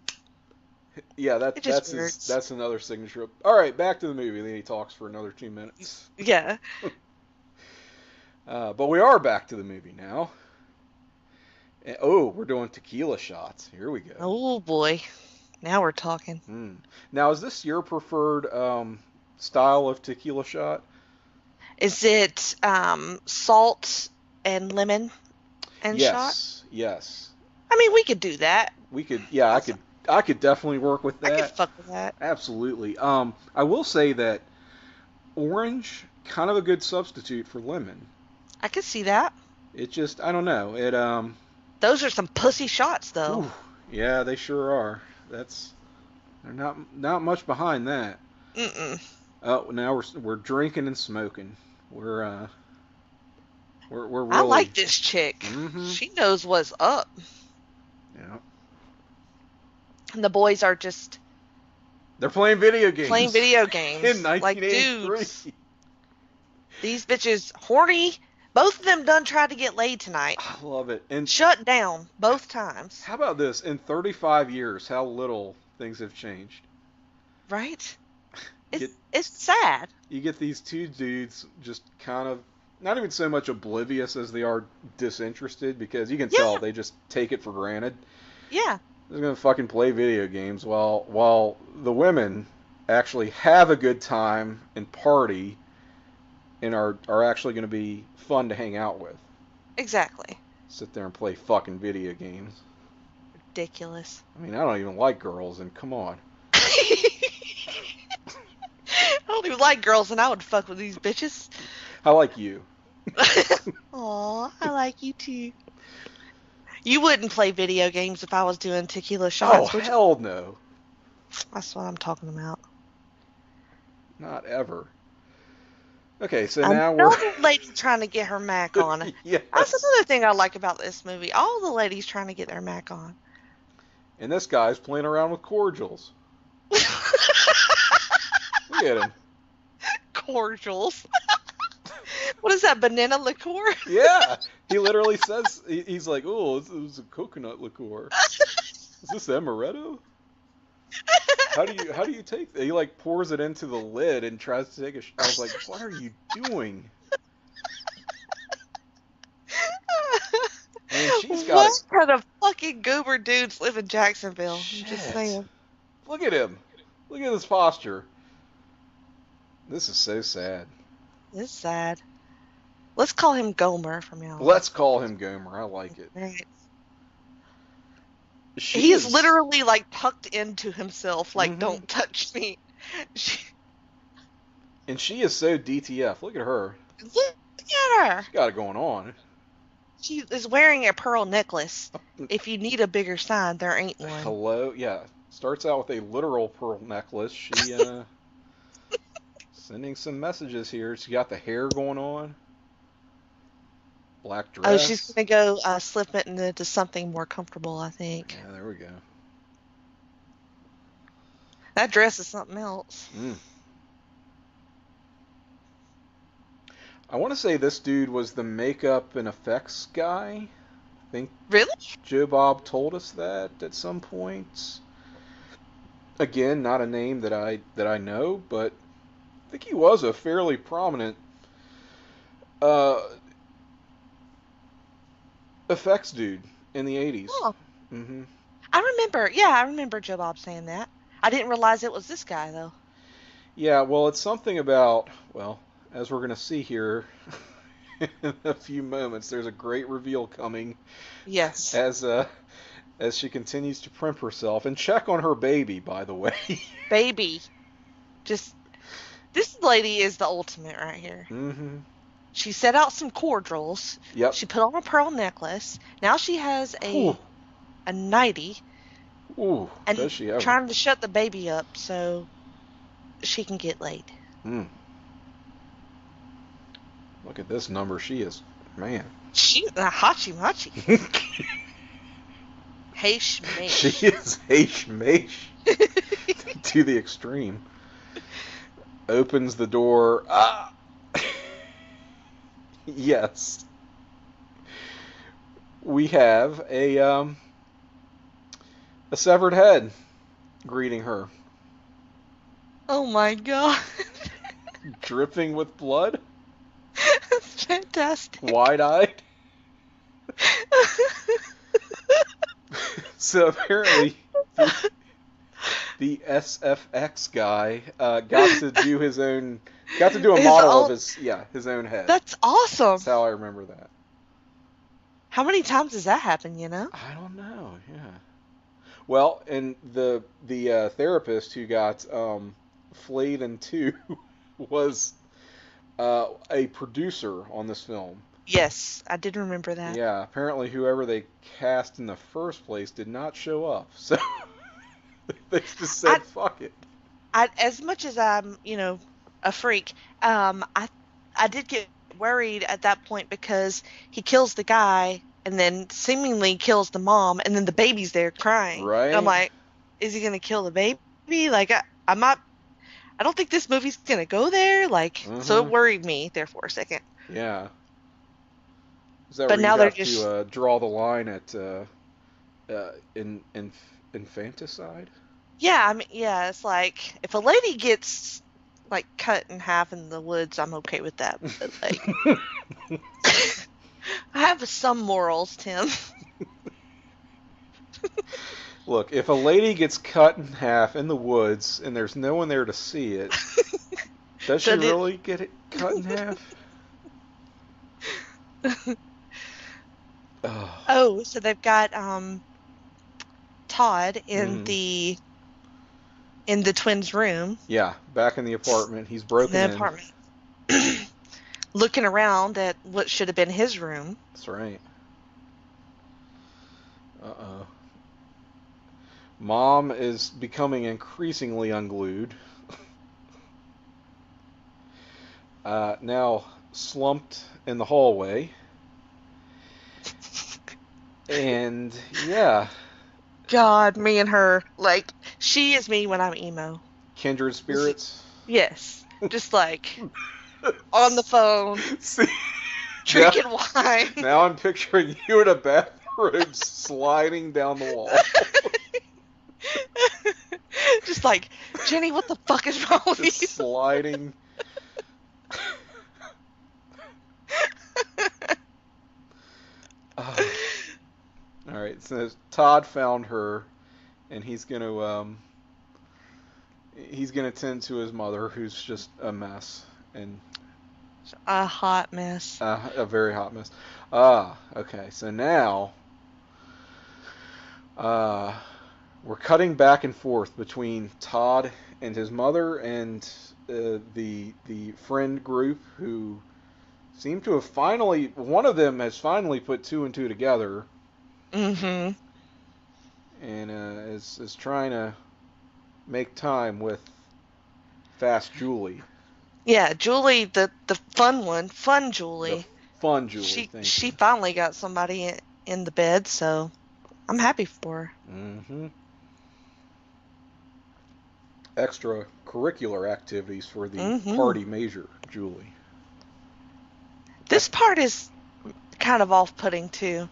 that's another signature. All right, back to the movie. Then he talks for another 2 minutes. Yeah. But we are back to the movie now. And, we're doing tequila shots. Here we go. Oh, boy. Now we're talking. Now, is this your preferred style of tequila shot? Is it salt and lemon and shot? Yes. I mean, we could do that. We could, I could definitely work with that. I could fuck with that. Absolutely. I will say that orange, kind of a good substitute for lemon. I could see that. It just, I don't know. It Those are some pussy shots, though. Ooh, yeah, they sure are. There's not much behind that. Oh, now we're drinking and smoking. We're really... I like this chick. She knows what's up. Yeah. And the boys are just... They're playing video games. In 1983. Like dudes. These bitches horny, Both of them done tried to get laid tonight. I love it. And shut down both times. How about this? In 35 years, how little things have changed. Right? It's sad. You get these two dudes just kind of not even so much oblivious as they are disinterested, because you can tell they just take it for granted. Yeah. They're going to fucking play video games while the women actually have a good time and party and are actually going to be fun to hang out with. Exactly. Sit there and play fucking video games. Ridiculous. I mean, I don't even like girls, and come on. I don't even like girls, and I would fuck with these bitches. I like you. Aw, I like you too. You wouldn't play video games if I was doing tequila shots, Oh, would you? hell no. That's what I'm talking about. Not ever. Okay, so now we're... Another lady trying to get her Mac on. Yes. That's another thing I like about this movie. All the ladies trying to get their Mac on. And this guy's playing around with cordials. Look at him. Cordials. What is that, banana liqueur? Yeah. He literally says, he's like, oh, this is a coconut liqueur. Is this amaretto? How do you take that? He like pours it into the lid and tries to take a shot. I was like, what are you doing? And she's got what kind of fucking goober dudes live in Jacksonville? Shit. I'm just saying. Look at him. Look at his posture. This is so sad. This is sad. Let's call him Gomer from now on. Let's call him Gomer. I like it. Right. He is literally like tucked into himself, like, don't touch me. And she is so DTF. Look at her. Look at her. She's got it going on. She is wearing a pearl necklace. If you need a bigger sign, there ain't one. Hello? Yeah. Starts out with a literal pearl necklace. She, sending some messages here. She got the hair going on. Black dress. Oh, she's going to go slip it into something more comfortable, I think. Yeah, there we go. That dress is something else. I want to say this dude was the makeup and effects guy. I think Really? Joe Bob told us that at some point. Again, not a name that I know, but I think he was a fairly prominent effects dude in the 80s. Oh. Mm-hmm. I remember Joe Bob saying that. I didn't realize it was this guy, though. Yeah, well, it's something about, well, as we're going to see here in a few moments, there's a great reveal coming. Yes. As she continues to primp herself. And check on her baby, by the way. Baby. This lady is the ultimate right here. Mm-hmm. She set out some cordials. Yep. She put on a pearl necklace. Now she has a nightie. Ooh, and does she ever. Trying to shut the baby up so she can get laid. Look at this number. She is, man. She's a hachi-machi. Heish-meish. She is heish-meish to the extreme. Opens the door. Ah! Yes. We have a severed head greeting her. Oh my god. Dripping with blood. That's fantastic. Wide-eyed. So apparently the SFX guy got to do a model of his own head. That's awesome. That's how I remember that. How many times does that happen, you know? I don't know, yeah. Well, and the therapist who got flayed in two was a producer on this film. Yes, I did remember that. Yeah, apparently whoever they cast in the first place did not show up, so they just said, fuck it. As much as I'm, a freak, I did get worried at that point because he kills the guy and then seemingly kills the mom, and then the baby's there crying. Right. And I'm like, is he gonna kill the baby? Like, I don't think this movie's gonna go there. Like, so it worried me there for a second. Yeah. Is that But where now you they're have just to draw the line at infanticide? yeah. I mean, yeah. It's like if a lady gets like cut in half in the woods, I'm okay with that. But like, I have some morals, Tim. Look, if a lady gets cut in half in the woods and there's no one there to see it, does she really get it cut in half? Oh, so they've got Todd in Mhm. the twins' room. Yeah, back in the apartment. He's broken The in. apartment. Looking around at what should have been his room. That's right. Uh-oh. Mom is becoming increasingly unglued. Now slumped in the hallway. And yeah. God, me and her, like, she is me when I'm emo. Kindred spirits? Yes. Just like, on the phone, See, drinking wine. now I'm picturing you in a bathrobe sliding down the wall. Just like, Jenny, what the fuck is wrong with you? Just sliding. All right, so Todd found her, and he's gonna tend to his mother, who's just a mess, and A hot mess. a very hot mess. Okay, so now we're cutting back and forth between Todd and his mother and the friend group who seem to have finally, one of them has finally put two and two together. Mm-hmm. And is trying to make time with Fast Julie. Yeah, Julie, the fun Julie. The fun Julie. She finally got somebody in the bed, so I'm happy for her. Mm-hmm. Extracurricular activities for the party major, Julie. This part is kind of off-putting too.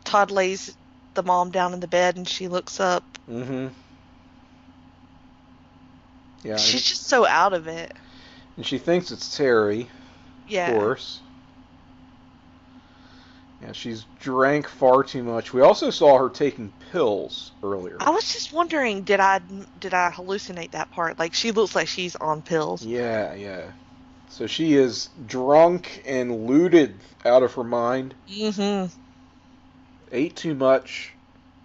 Todd lays the mom down in the bed and she looks up. Mm-hmm. Yeah. She's just so out of it. And she thinks it's Terry. Yeah. Of course. Yeah, she's drank far too much. We also saw her taking pills earlier. I was just wondering, did I hallucinate that part? Like, she looks like she's on pills. Yeah. So she is drunk and looted out of her mind. Mm-hmm. Ate too much.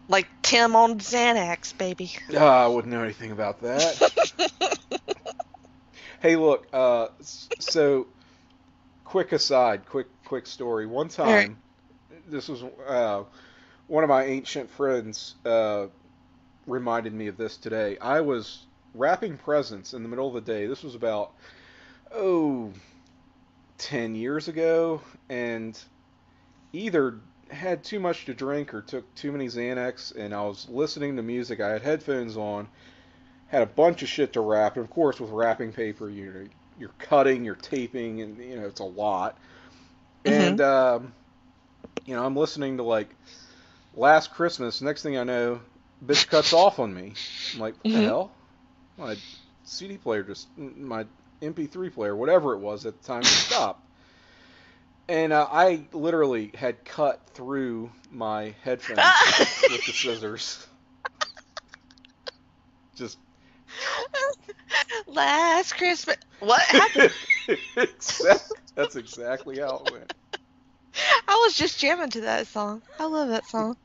Like Tim on Xanax, baby. I wouldn't know anything about that. Hey, look. So, quick aside, quick story. One time, this was one of my ancient friends reminded me of this today. I was wrapping presents in the middle of the day. This was about 10 years ago, and either had too much to drink or took too many Xanax, and I was listening to music. I had headphones on, had a bunch of shit to wrap, and of course with wrapping paper, you're cutting, you're taping, and it's a lot. And I'm listening to like Last Christmas. Next thing I know, bitch cuts off on me. I'm like, what the hell? My CD player my MP3 player, whatever it was at the time, stopped. And I literally had cut through my headphones with the scissors. Just Last Christmas. What happened? That's exactly how it went. I was just jamming to that song. I love that song.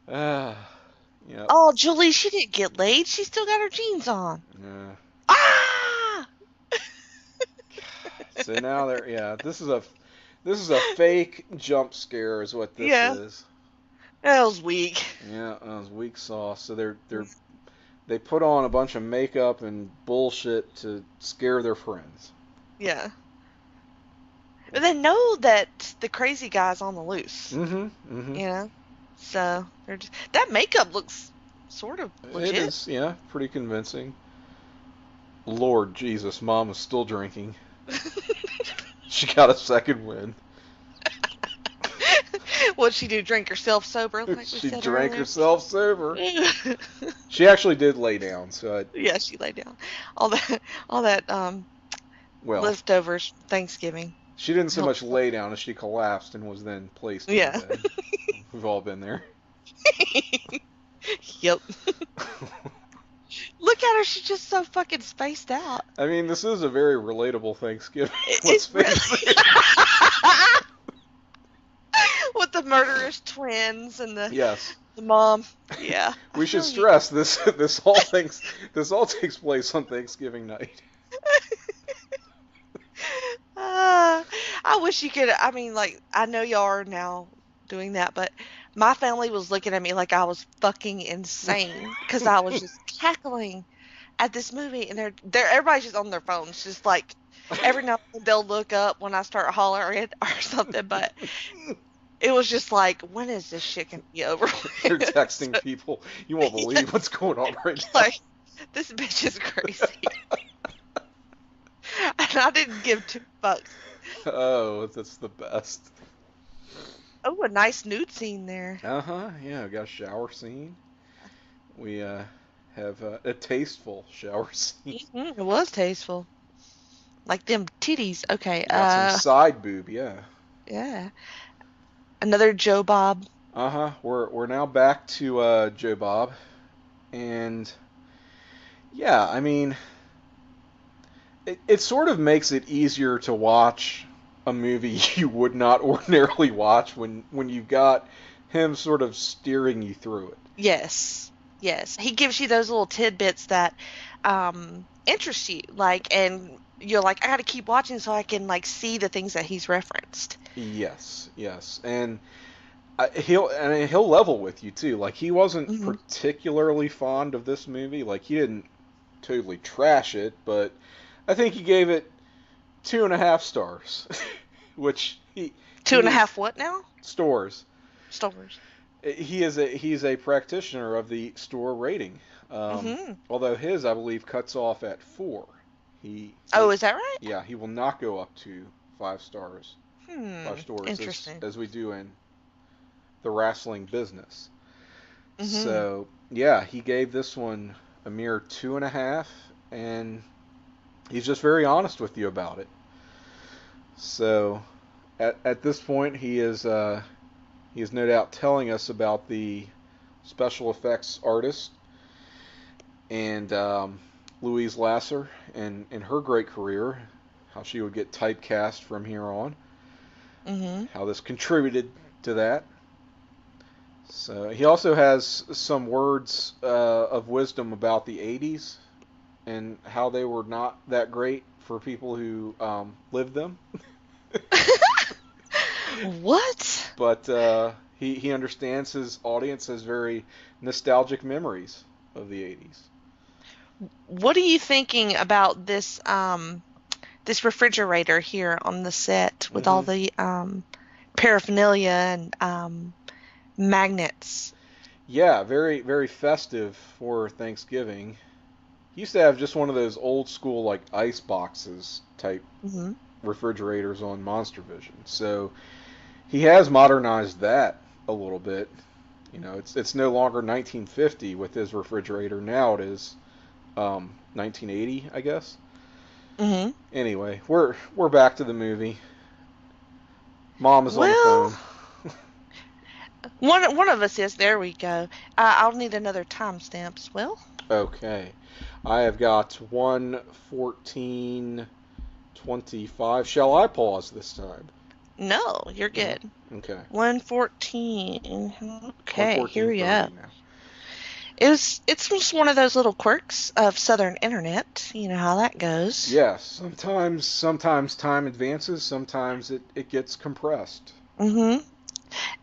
Oh, Julie, she didn't get laid. She still got her jeans on. Yeah. Ah! So now this is a fake jump scare is what this is. That was weak. Yeah, that was weak sauce. So they put on a bunch of makeup and bullshit to scare their friends. Yeah. But they know that the crazy guy's on the loose. Mm-hmm. So that makeup looks sort of legit. It is, yeah, pretty convincing. Lord Jesus, Mom is still drinking. She got a second win. What'd she do? Drink herself sober? Like She drank herself sober. She actually did lay down, so yeah, she laid down. All that leftovers from Thanksgiving. She didn't so much lay down as she collapsed and was then placed in bed. We've all been there. Yep. Look at her, she's just so fucking spaced out. I mean, this is a very relatable Thanksgiving. Let's face it. With the murderous twins and the mom. Yeah. We should stress this all takes place on Thanksgiving night. I wish you could. I mean, like, I know y'all are now doing that, but my family was looking at me like I was fucking insane because I was just cackling at this movie, and everybody's just on their phones, just like every now and then they'll look up when I start hollering or something, but it was just like, when is this shit gonna be over? They're texting people. You won't believe what's going on right now. Like, this bitch is crazy. And I didn't give 2 fucks. Oh, that's the best. Oh, a nice nude scene there. Yeah, we got a shower scene. We have a tasteful shower scene. Mm-hmm. It was tasteful. Like them titties. Okay. Got some side boob, yeah. Yeah. Another Joe Bob. We're now back to Joe Bob, and yeah, I mean, it sort of makes it easier to watch a movie you would not ordinarily watch when you've got him sort of steering you through it. Yes. He gives you those little tidbits that interest you, like, and you're like, I got to keep watching so I can like see the things that he's referenced. Yes, and he'll level with you too. Like, he wasn't particularly fond of this movie. Like, he didn't totally trash it, but I think he gave it 2.5 stars, which he 2.5 what now? Stars. He's a practitioner of the store rating. Although his, I believe, cuts off at 4. Is that right? Yeah, he will not go up to 5 stars. 5 stars. Interesting. As we do in the wrestling business. So yeah, he gave this one a mere 2.5, and he's just very honest with you about it. So at this point, he is no doubt telling us about the special effects artist and Louise Lasser and her great career, how she would get typecast from here on, how this contributed to that. So he also has some words of wisdom about the 80s and how they were not that great for people who lived them. What? But he understands his audience has very nostalgic memories of the 80s. What are you thinking about this this refrigerator here on the set with all the paraphernalia and magnets? Yeah, very, very festive for Thanksgiving. He used to have just one of those old school, like, ice boxes type refrigerators on Monster Vision. So he has modernized that a little bit. You know, it's no longer 1950 with his refrigerator. Now it is 1980, I guess. Anyway, we're back to the movie. Mom is on the phone. One of us is. There we go. I'll need another timestamp as well. Okay. I have got 1:14:25. Shall I pause this time? No, you're good. Okay. 1:14. Okay, here we go. Now. It's just one of those little quirks of Southern Internet. You know how that goes. Yes. Sometimes time advances. Sometimes it gets compressed. And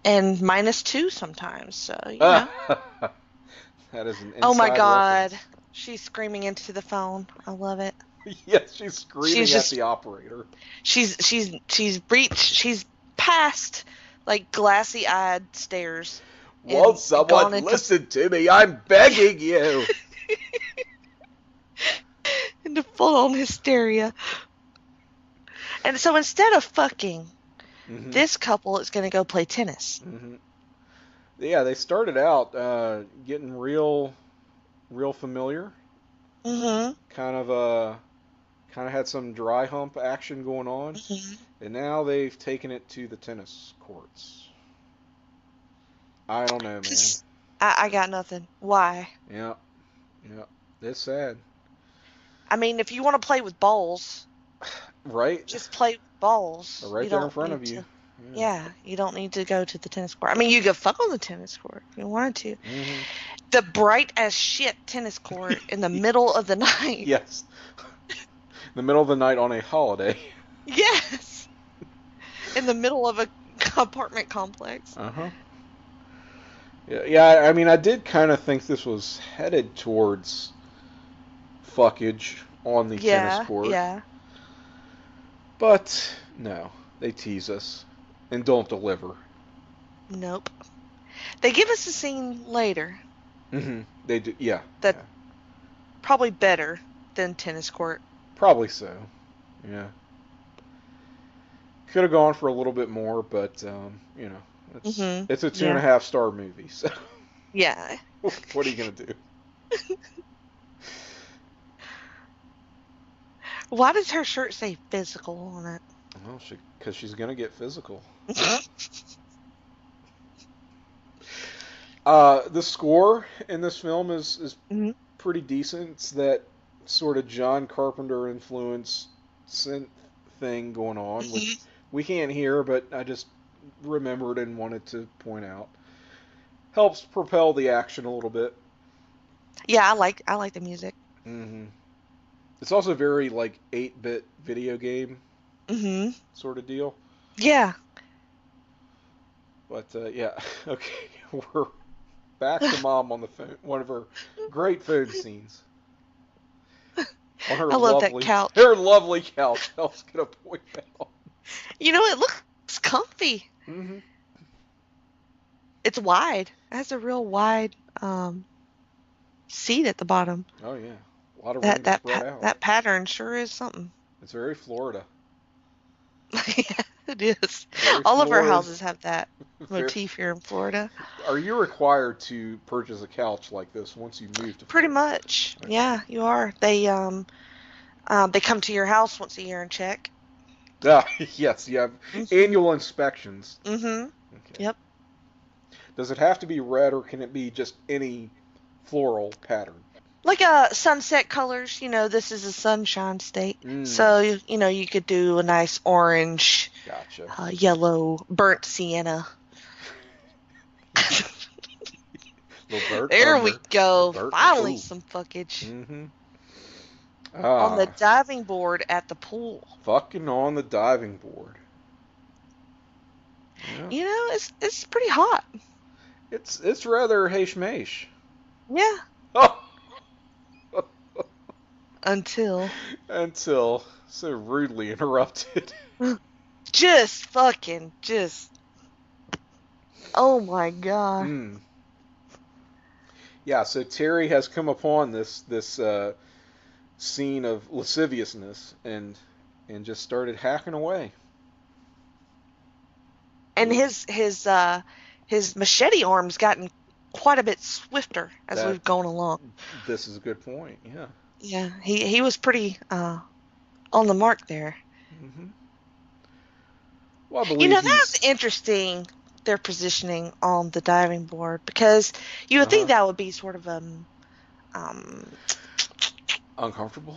-2 sometimes. So you know. That is an inside Oh my God. reference. She's screaming into the phone. I love it. Yes, she's screaming at the operator. She's past like glassy-eyed stares. Won't someone listen to me? I'm begging you. Into full-on hysteria. And so instead of fucking, Mm-hmm. This couple is going to go play tennis. Mm-hmm. Yeah, they started out getting real familiar. Mm-hmm. Kind of had some dry hump action going on, and now they've taken it to the tennis courts. I don't know, man. I got nothing. Why? Yeah. It's sad. I mean, if you want to play with balls, right? Just play with balls. They're right there in front of you. Yeah, you don't need to go to the tennis court. I mean, you could fuck on the tennis court if you wanted to. Mm-hmm. The bright as shit tennis court in the middle of the night. Yes. The middle of the night on a holiday. Yes. In the middle of a apartment complex. Uh-huh. Yeah, I mean, I did kind of think this was headed towards fuckage on the tennis court. Yeah. But, no. They tease us and don't deliver. Nope. They give us a scene later. Mm-hmm. They do, yeah. That's probably better than tennis court. Probably so. Yeah. Could have gone for a little bit more, but, it's a 2.5 star movie, so. Yeah. What are you going to do? Why does her shirt say physical on it? Well, because she's going to get physical. The score in this film is pretty decent. It's that sort of John Carpenter influence synth thing going on, which we can't hear, but I just remembered and wanted to point out. Helps propel the action a little bit. Yeah, I like the music. Mm-hmm. It's also very 8-bit video game sort of deal. Yeah. But yeah, okay, we're back to Mom on the phone. One of her great phone scenes. On her I love that couch. Her lovely couch. I was gonna point out. You know, it looks comfy. Mm-hmm. It's wide. It has a real wide seat at the bottom. Oh yeah, a lot of room to spread out. That pattern sure is something. It's very Florida. Yeah, it is. Very All Florida. of our houses have that motif here in Florida. Are you required to purchase a couch like this once you move to Florida? Pretty much. Okay. Yeah, you are. They come to your house once a year and check. Yes, you have annual inspections. Mm-hmm. Okay. Yep. Does it have to be red, or can it be just any floral pattern? Like sunset colors, this is a sunshine state. So, you could do a nice orange, gotcha. Yellow, burnt sienna. There we go. Finally some fuckage. Mm-hmm. On the diving board at the pool. Fucking on the diving board. Yeah. It's pretty hot. It's rather hashmash. Yeah. Oh. Until so rudely interrupted. Just. Oh my god. Yeah, so Terry has come upon this scene of lasciviousness and just started hacking away. And his machete arm's gotten quite a bit swifter as we've gone along. This is a good point. Yeah. Yeah, he was pretty on the mark there. Mm-hmm. Well, I believe that's interesting. Their positioning on the diving board, because you would think that would be sort of uncomfortable.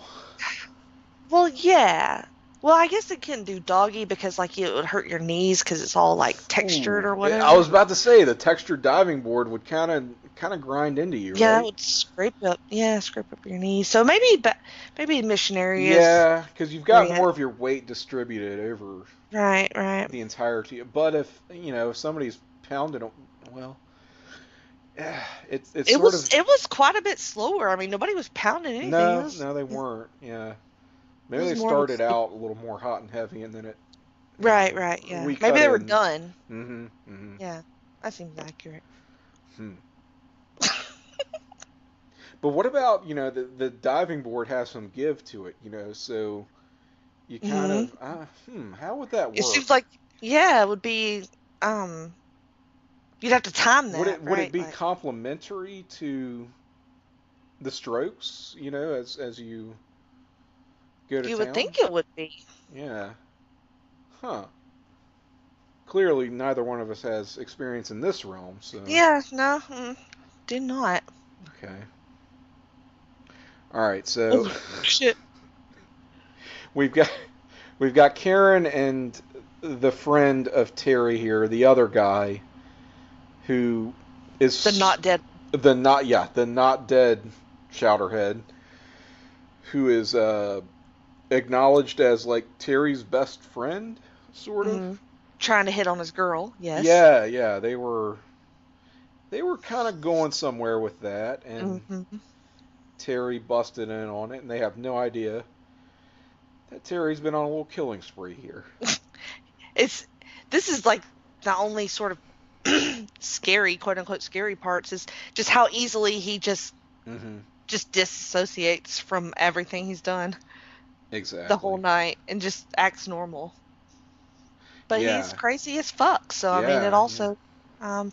Well, yeah. Well, I guess it couldn't do doggy because it would hurt your knees because it's all textured or whatever. I was about to say the textured diving board would kind of grind into you. Yeah, right? It would scrape up your knees. So maybe missionary is. Yeah, because you've got more of your weight distributed over. Right. The entirety. But if somebody's pounding, well, it was quite a bit slower. I mean, nobody was pounding anything. No, they weren't. Yeah. Maybe they started out a little more hot and heavy, and then it. Right, yeah. Maybe they were done. Mm-hmm. Yeah, that seems accurate. But what about the diving board has some give to it, so you kind of how would that work? It seems like Yeah, it would be, you'd have to time that, Would it right? be Like, complementary to the Strokes, as you go to you would town? think it would be. Yeah. Huh. Clearly, neither one of us has experience in this realm, so. Yeah, no, did not. Okay. All right, so Oh, shit. we've got Karen and the friend of Terry here, the other guy, who is The not dead. the not dead Shouterhead, who is acknowledged as like Terry's best friend, sort of. Trying to hit on his girl, yes. Yeah, they were kind of going somewhere with that, and Terry busted in on it, and they have no idea that Terry's been on a little killing spree here. This is like the only sort of scary, quote unquote, scary parts is just how easily he just disassociates from everything he's done. Exactly. The whole night and just acts normal. But Yeah. he's crazy as fuck, so I mean Yeah, it also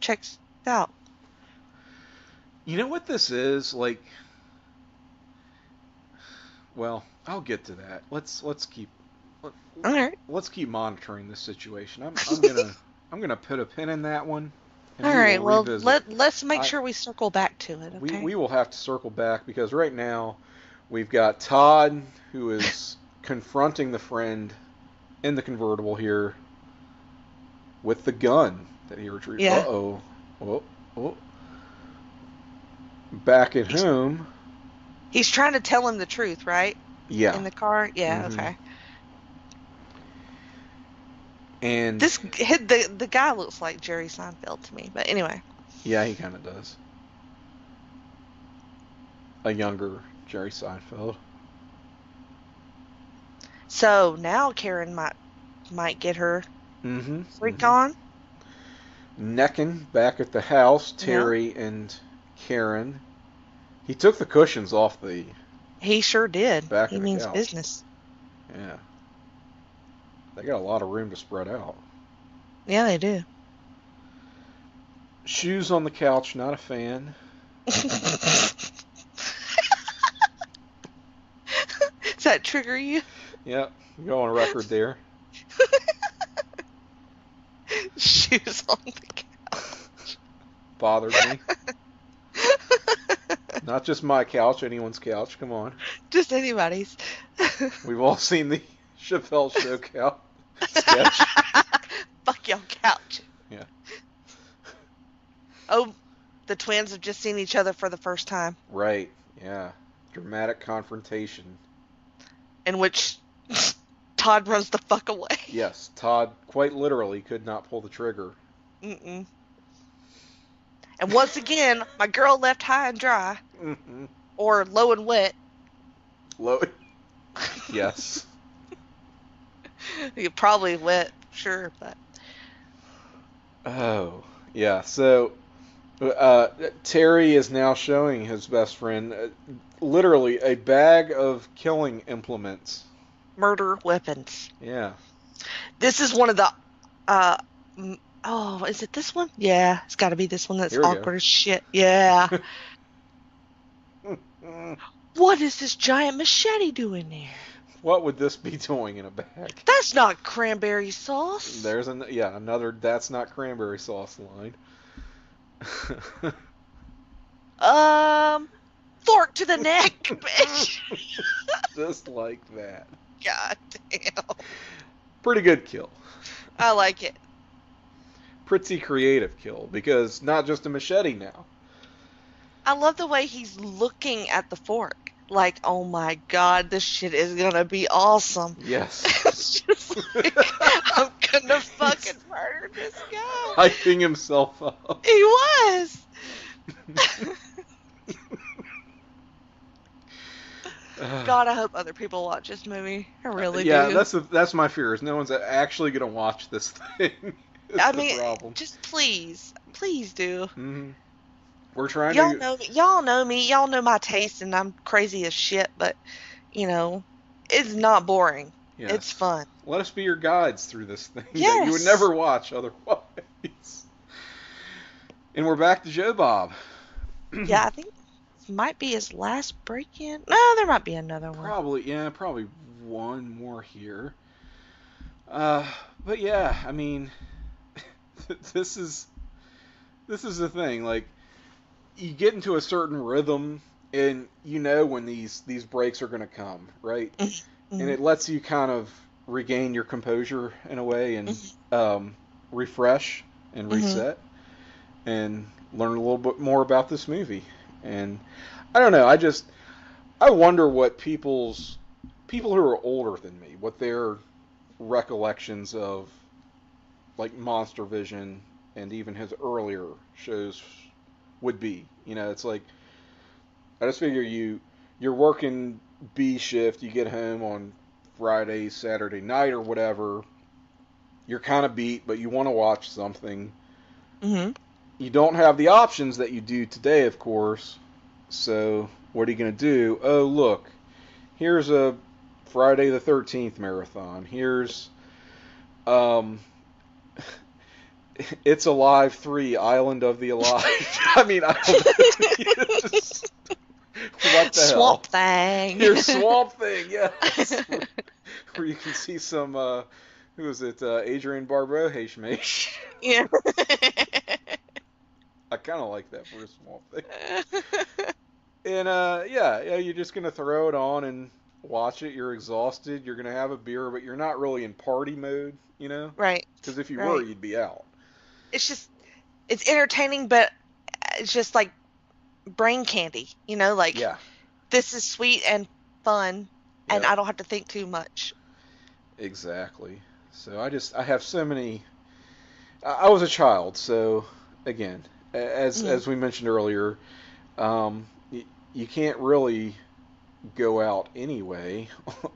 checks out. You know what this is? Like, well, I'll get to that. Let's keep All right. let's keep monitoring this situation. I'm gonna put a pin in that one. And All we right. will Well, revisit. let's make sure we circle back to it. Okay. We will have to circle back because right now we've got Todd who is confronting the friend in the convertible here with the gun that he retrieved. Yeah. Oh. Back at home. He's trying to tell him the truth, right? Yeah. In the car? Yeah, okay. And the guy looks like Jerry Seinfeld to me, but anyway. Yeah, he kind of does. A younger Jerry Seinfeld. So now Karen might get her freak on. Necking back at the house, Terry and Karen. He took the cushions off the. He sure did. Back he of the means couch. business. Yeah. They got a lot of room to spread out. Yeah, they do. Shoes on the couch, not a fan. Does that trigger you? Yep, go on record there. Shoes on the couch. Bothered me. Not just my couch, anyone's couch. Come on. Just anybody's. We've all seen the Chappelle Show couch sketch. Fuck y'all couch. Yeah. Oh, the twins have just seen each other for the first time. Right. Yeah. Dramatic confrontation. In which Todd runs the fuck away. Yes, Todd quite literally could not pull the trigger. And once again, my girl left high and dry. Or low and wet. Low. Yes. You probably wet, sure, but. Oh, yeah. So, Terry is now showing his best friend literally a bag of killing implements. Murder weapons. Yeah. This is one of the. Is it this one? Yeah, it's got to be this one that's awkward as shit. Yeah. What is this giant machete doing there? What would this be doing in a bag? That's not cranberry sauce. There's another that's not cranberry sauce line. Fork to the neck, bitch. Just like that. God damn. Pretty good kill. I like it. Pretty creative kill because not just a machete now. I love the way he's looking at the fork. Like, oh my god, this shit is gonna be awesome. Yes. It's just like, I'm gonna fucking murder this guy. Hyping himself up. He was. God, I hope other people watch this movie. I really do. Yeah, that's my fear. Is no one's actually gonna watch this thing. I mean, just please do. Mm-hmm. We're trying y'all to. Y'all know me. Y'all know my taste, and I'm crazy as shit. But you know, it's not boring. Yes. It's fun. Let us be your guides through this thing that you would Yes. never watch otherwise. And we're back to Joe Bob. Yeah, I think it might be his last break-in. No, there might be another one. Probably one more here. But yeah, I mean, this is the thing. Like, you get into a certain rhythm, and you know when these breaks are going to come, right? Mm-hmm. And it lets you kind of regain your composure in a way, and refresh and reset, and learn a little bit more about this movie. And I don't know, I wonder what people who are older than me, what their recollections of like Monster Vision and even his earlier shows would be. You know, it's like, I just figure you're working B shift, you get home on Friday, Saturday night or whatever. You're kind of beat, but you want to watch something. Mm-hmm. You don't have the options that you do today, of course. So what are you going to do? Oh, look, here's a Friday the 13th marathon. Here's It's Alive 3, Island of the Alive. I mean, I don't know. Just, what the Swamp hell? Thing. Here's Swamp Thing, yes. Where you can see some, who is it, Adrienne Barbeau, Hashmesh. Yeah. I kind of like that for a Swamp Thing. And, yeah, you're just going to throw it on and watch it. You're exhausted. You're going to have a beer, but you're not really in party mode, you know? Right. Because if you were, you'd be out. It's entertaining, but it's just like brain candy, you know? Like, yeah. This is sweet and fun, and Yep. I don't have to think too much. Exactly. So I have so many. I was a child, so again, as we mentioned earlier, you can't really go out anyway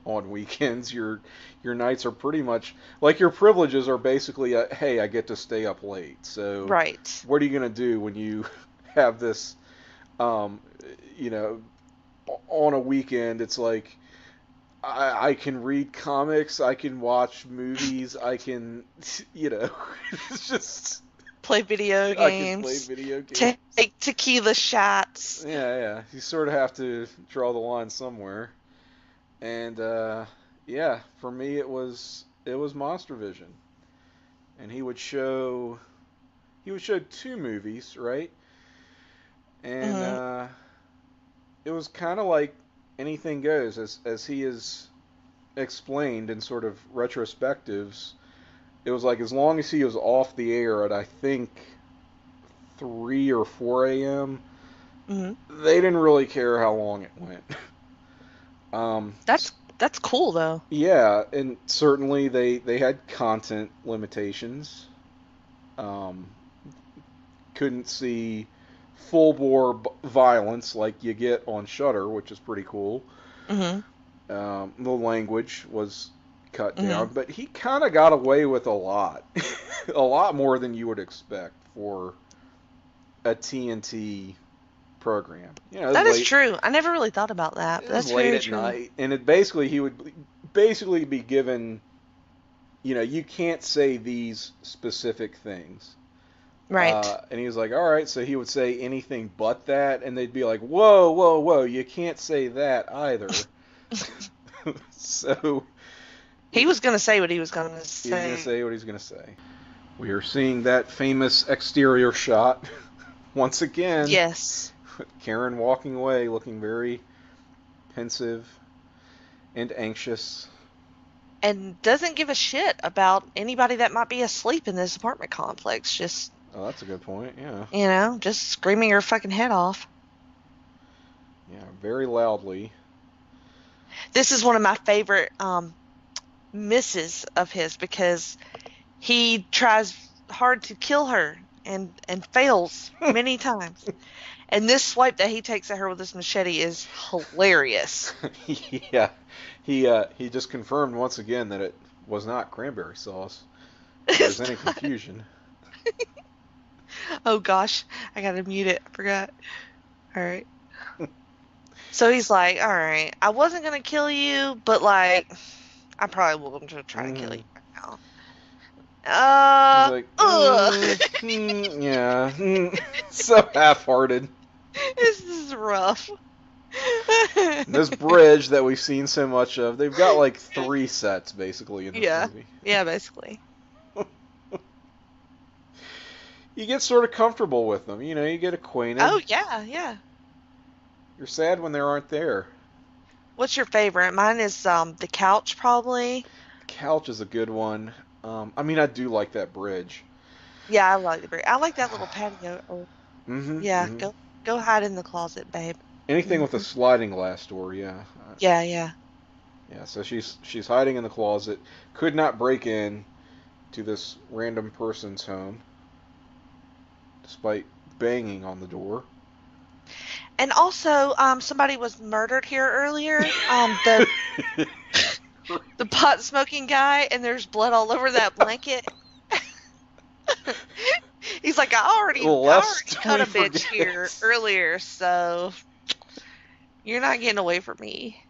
on weekends. Your nights are pretty much like your privileges are basically hey, I get to stay up late. So right. What are you gonna do when you have this? You know, on a weekend, it's like I can read comics, I can watch movies, I can, you know, it's just play video games. I can play video games. Take tequila shots. Yeah. You sort of have to draw the line somewhere. And yeah, for me it was Monster Vision. And he would show 2 movies, right? And it was kind of like anything goes, as he has explained in sort of retrospectives. It was like as long as he was off the air at I think 3 or 4 a.m., they didn't really care how long it went. That's cool though. Yeah, and certainly they had content limitations. Couldn't see full bore violence like you get on Shudder, which is pretty cool. The language was cut down, but he kind of got away with a lot more than you would expect for a TNT program. You know, that is true. I never really thought about that. But that's late very at true. night, and he would basically be given, you know, you can't say these specific things. Right. And he was like, all right, so he would say anything but that, and they'd be like, whoa, you can't say that either. So he was going to say what he was going to say. He was going to say what he's going to say. We are seeing that famous exterior shot once again. Yes. Karen walking away, looking very pensive and anxious. And doesn't give a shit about anybody that might be asleep in this apartment complex. Just... Oh, that's a good point, yeah. You know, just screaming her fucking head off. Yeah, very loudly. This is one of my favorite misses of his, because he tries hard to kill her and fails many times. And this swipe that he takes at her with this machete is hilarious. Yeah. He just confirmed once again that it was not cranberry sauce. If there's any confusion. Oh gosh, I gotta mute it. I forgot. Alright. So he's like, alright, I wasn't gonna kill you, but like, I probably will try to kill you right now. He's like, yeah, so half-hearted. This is rough. This bridge that we've seen so much of, they've got like 3 sets basically in this movie. Yeah, basically. You get sort of comfortable with them, you know, you get acquainted. Oh, yeah. You're sad when they aren't there. What's your favorite? Mine is the couch, probably. The couch is a good one. I mean, I do like that bridge. Yeah, I like the bridge. I like that little patio. Yeah, Mm-hmm. Go hide in the closet, babe. Anything with a sliding glass door, yeah. Yeah. Yeah, so she's hiding in the closet. Could not break in to this random person's home, despite banging on the door. And also, somebody was murdered here earlier. The pot smoking guy, and there's blood all over that blanket. He's like, I already cut a bitch here earlier, so you're not getting away from me.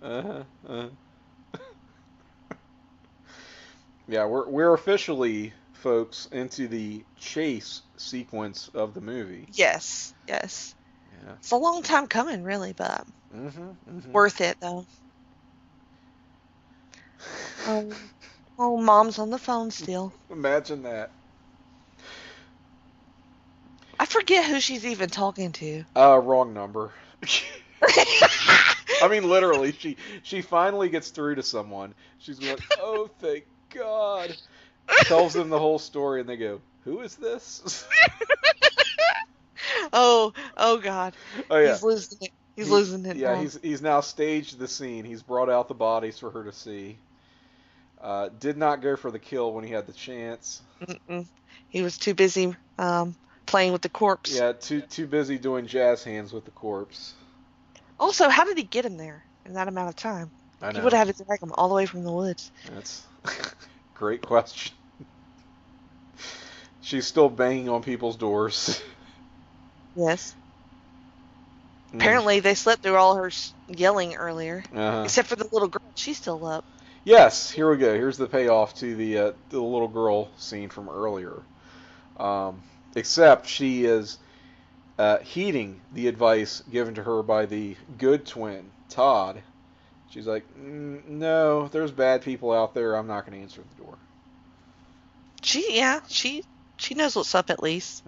Yeah, we're officially, folks, into the chase sequence of the movie. Yes. Yeah. It's a long time coming, really, but worth it, though. Oh, Mom's on the phone still. Imagine that. I forget who she's even talking to. Wrong number. I mean, literally, she finally gets through to someone. She's like, oh, thank God. Tells them the whole story, and they go, who is this? Oh God. Oh, yeah. He's losing it. He's losing it. Yeah, he's now staged the scene. He's brought out the bodies for her to see. Did not go for the kill when he had the chance. He was too busy playing with the corpse. Yeah, too busy doing jazz hands with the corpse. Also, how did he get him there in that amount of time? I know. He would have had to drag him all the way from the woods. That's a great question. She's still banging on people's doors. Yes. Apparently, they slept through all her yelling earlier. Except for the little girl. She's still up. Yes, here we go. Here's the payoff to the little girl scene from earlier. Except she is heeding the advice given to her by the good twin, Todd. She's like, no, there's bad people out there. I'm not going to answer the door. She knows what's up at least.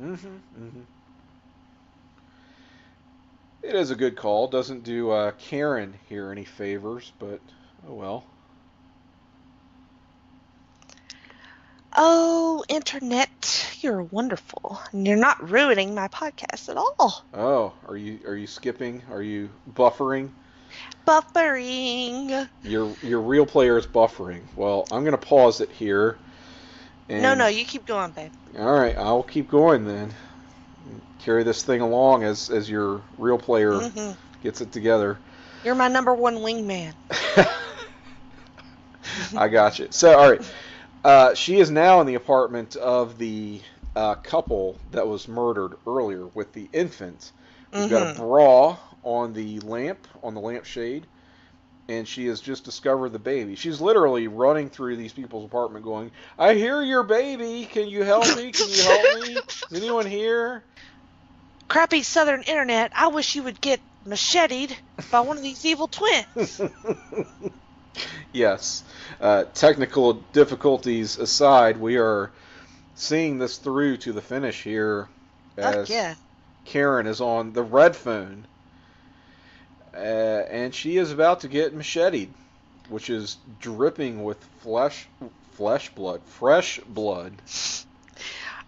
It is a good call. Doesn't do Karen here any favors, but oh well. Oh, Internet, you're wonderful. And you're not ruining my podcast at all. Oh, are you skipping? Are you buffering? Buffering. Your real player is buffering. Well, I'm gonna pause it here. And... No, you keep going, babe. All right, I'll keep going then. Carry this thing along as your real player gets it together. You're my number one wingman. I got you. So, all right. She is now in the apartment of the couple that was murdered earlier with the infant. We've got a bra on the lampshade, and she has just discovered the baby. She's literally running through these people's apartment going, I hear your baby. Can you help me? Can you help me? Is anyone here? Crappy Southern Internet, I wish you would get macheted by one of these evil twins. Yes. Technical difficulties aside, we are seeing this through to the finish here as Karen is on the red phone. And she is about to get macheted, which is dripping with fresh blood.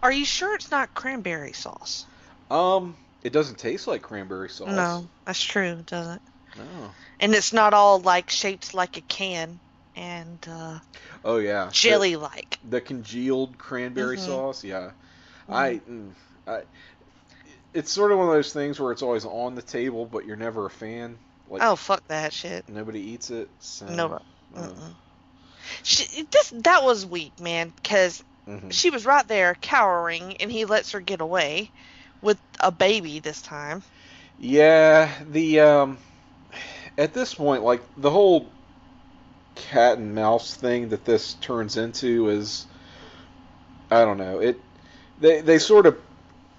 Are you sure it's not cranberry sauce? It doesn't taste like cranberry sauce. No, that's true, it doesn't. No. And it's not all like shaped like a can and oh yeah, jelly like. The congealed cranberry sauce, yeah. It's sort of one of those things where it's always on the table, but you're never a fan. Like, oh, fuck that shit. Nobody eats it. So, no. That was weak, man, because she was right there cowering, and he lets her get away with a baby this time. Yeah, the at this point, like the whole cat and mouse thing that this turns into is, I don't know. They sort of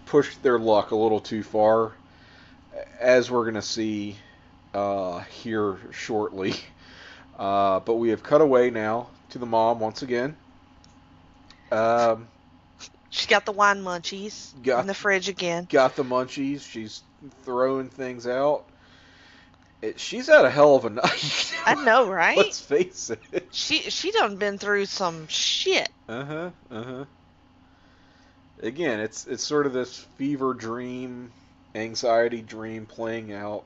pushed their luck a little too far, as we're gonna see here shortly. But we have cut away now to the mom once again. She's got the wine munchies in the fridge again. Got the munchies. She's throwing things out. She's had a hell of a night. I know, right? Let's face it. She done been through some shit. Again, it's sort of this fever dream, anxiety dream playing out.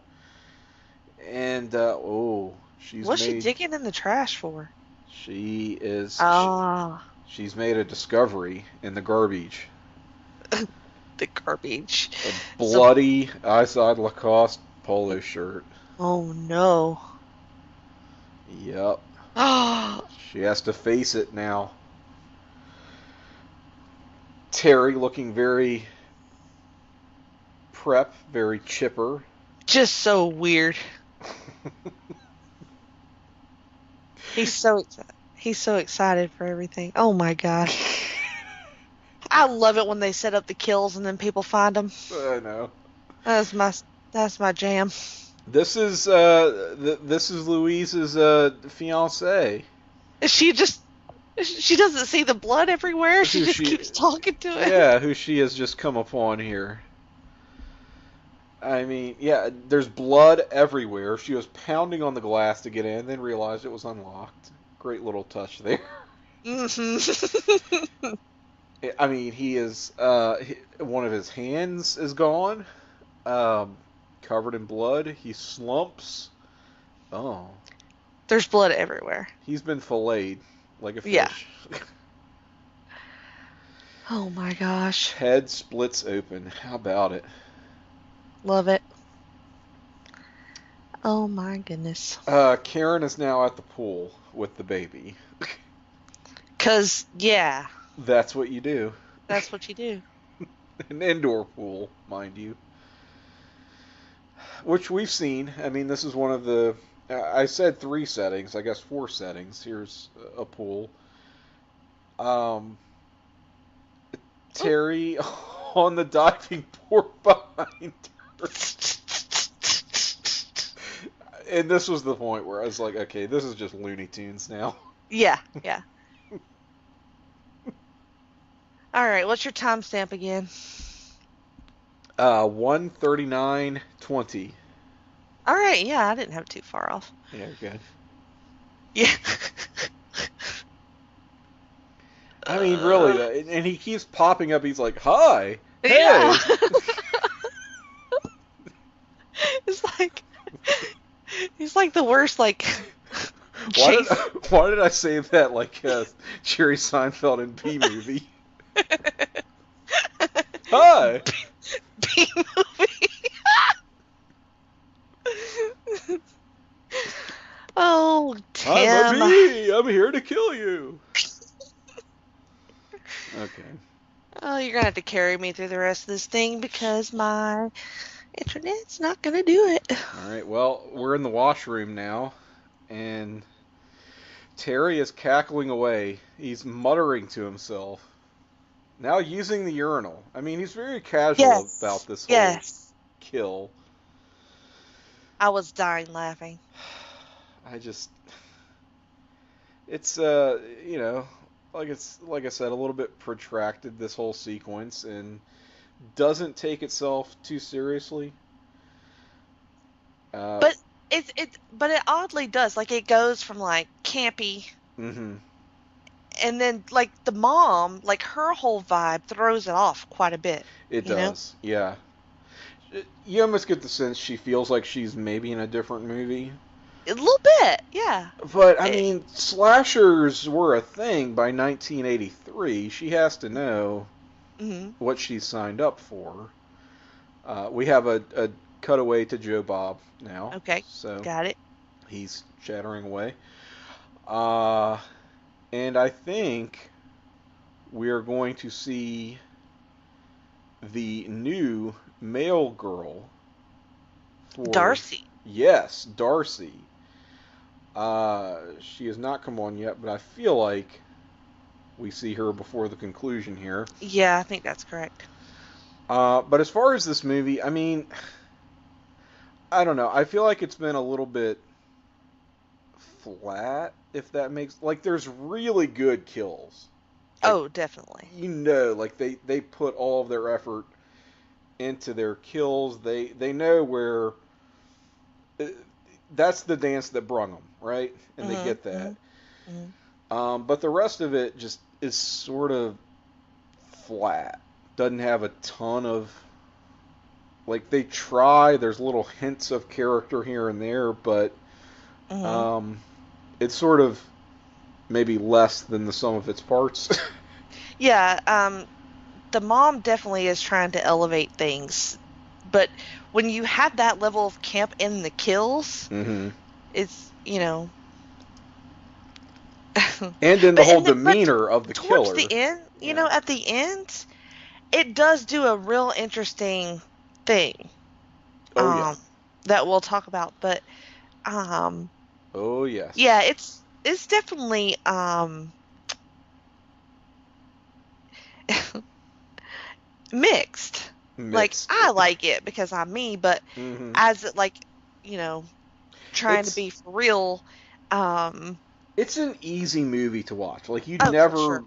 And what's she digging in the trash for? She is. She's made a discovery in the garbage. The garbage. A bloody Izod Lacoste polo shirt. Oh no. Yep. She has to face it now. Terry looking very prep, very chipper. Just so weird. He's so excited for everything. Oh my god. I love it when they set up the kills and then people find them. I know. That's my jam. This is Louise's fiancé. She doesn't see the blood everywhere. She keeps talking to it. Yeah, who she has just come upon here. I mean, yeah, there's blood everywhere. She was pounding on the glass to get in, then realized it was unlocked. Great little touch there. Mm-hmm. I mean, he is one of his hands is gone. Covered in blood. He slumps. Oh. There's blood everywhere. He's been filleted like a fish. Yeah. Oh my gosh. Head splits open. How about it? Love it. Oh my goodness. Karen is now at the pool with the baby. 'Cause, yeah. That's what you do. That's what you do. An indoor pool, mind you. Which we've seen. I mean, this is one of the... I said 3 settings. I guess 4 settings. Here's a pool. Terry on the diving board behind her. And this was the point where I was like, okay, this is just Looney Tunes now. Yeah. Alright, what's your timestamp again? 1:39:20. Alright, yeah, I didn't have it too far off. Yeah, good. Yeah. I mean, really, and he keeps popping up. He's like, "Hi, hey." Yeah. He's like the worst, like. Why did I say that like Jerry Seinfeld in B Movie? Hi. B Movie. Oh, Tim. I'm here to kill you. Okay. Oh, you're gonna have to carry me through the rest of this thing because my internet's not gonna do it. All right. Well, we're in the washroom now, and Terry is cackling away. He's muttering to himself. Now using the urinal. I mean, he's very casual about this whole kill. I was dying laughing. It's like I said, a little bit protracted, this whole sequence, and doesn't take itself too seriously. But it oddly does. Like, it goes from like campy, and then like the mom, like her whole vibe throws it off quite a bit. It does, yeah. You almost get the sense she feels like she's maybe in a different movie. A little bit, yeah. But, I mean, slashers were a thing by 1983. She has to know what she's signed up for. We have a cutaway to Joe Bob now. Okay, so got it. He's chattering away. And I think we are going to see the new male girl. Darcy. Yes, Darcy. She has not come on yet, but I feel like we see her before the conclusion here. Yeah, I think that's correct. But as far as this movie, I mean, I don't know. I feel like it's been a little bit flat, if that makes... Like, there's really good kills. Like, Oh, definitely. you know, like, they put all of their effort into their kills. They know where... That's the dance that brung them, right? And they get that. But the rest of it just is sort of flat. Doesn't have a ton of... Like, they try, there's little hints of character here and there, but it's sort of maybe less than the sum of its parts. Yeah, the mom definitely is trying to elevate things, but when you have that level of camp in the kills, it's, you know... And in the whole demeanor of the killer. Towards the end, you know, at the end, it does do a real interesting thing. That we'll talk about, but oh yes. Yeah, it's definitely mixed. Like, I like it because I'm me, but as it, like, you know, trying to be for real, it's an easy movie to watch. Like, you'd for never sure.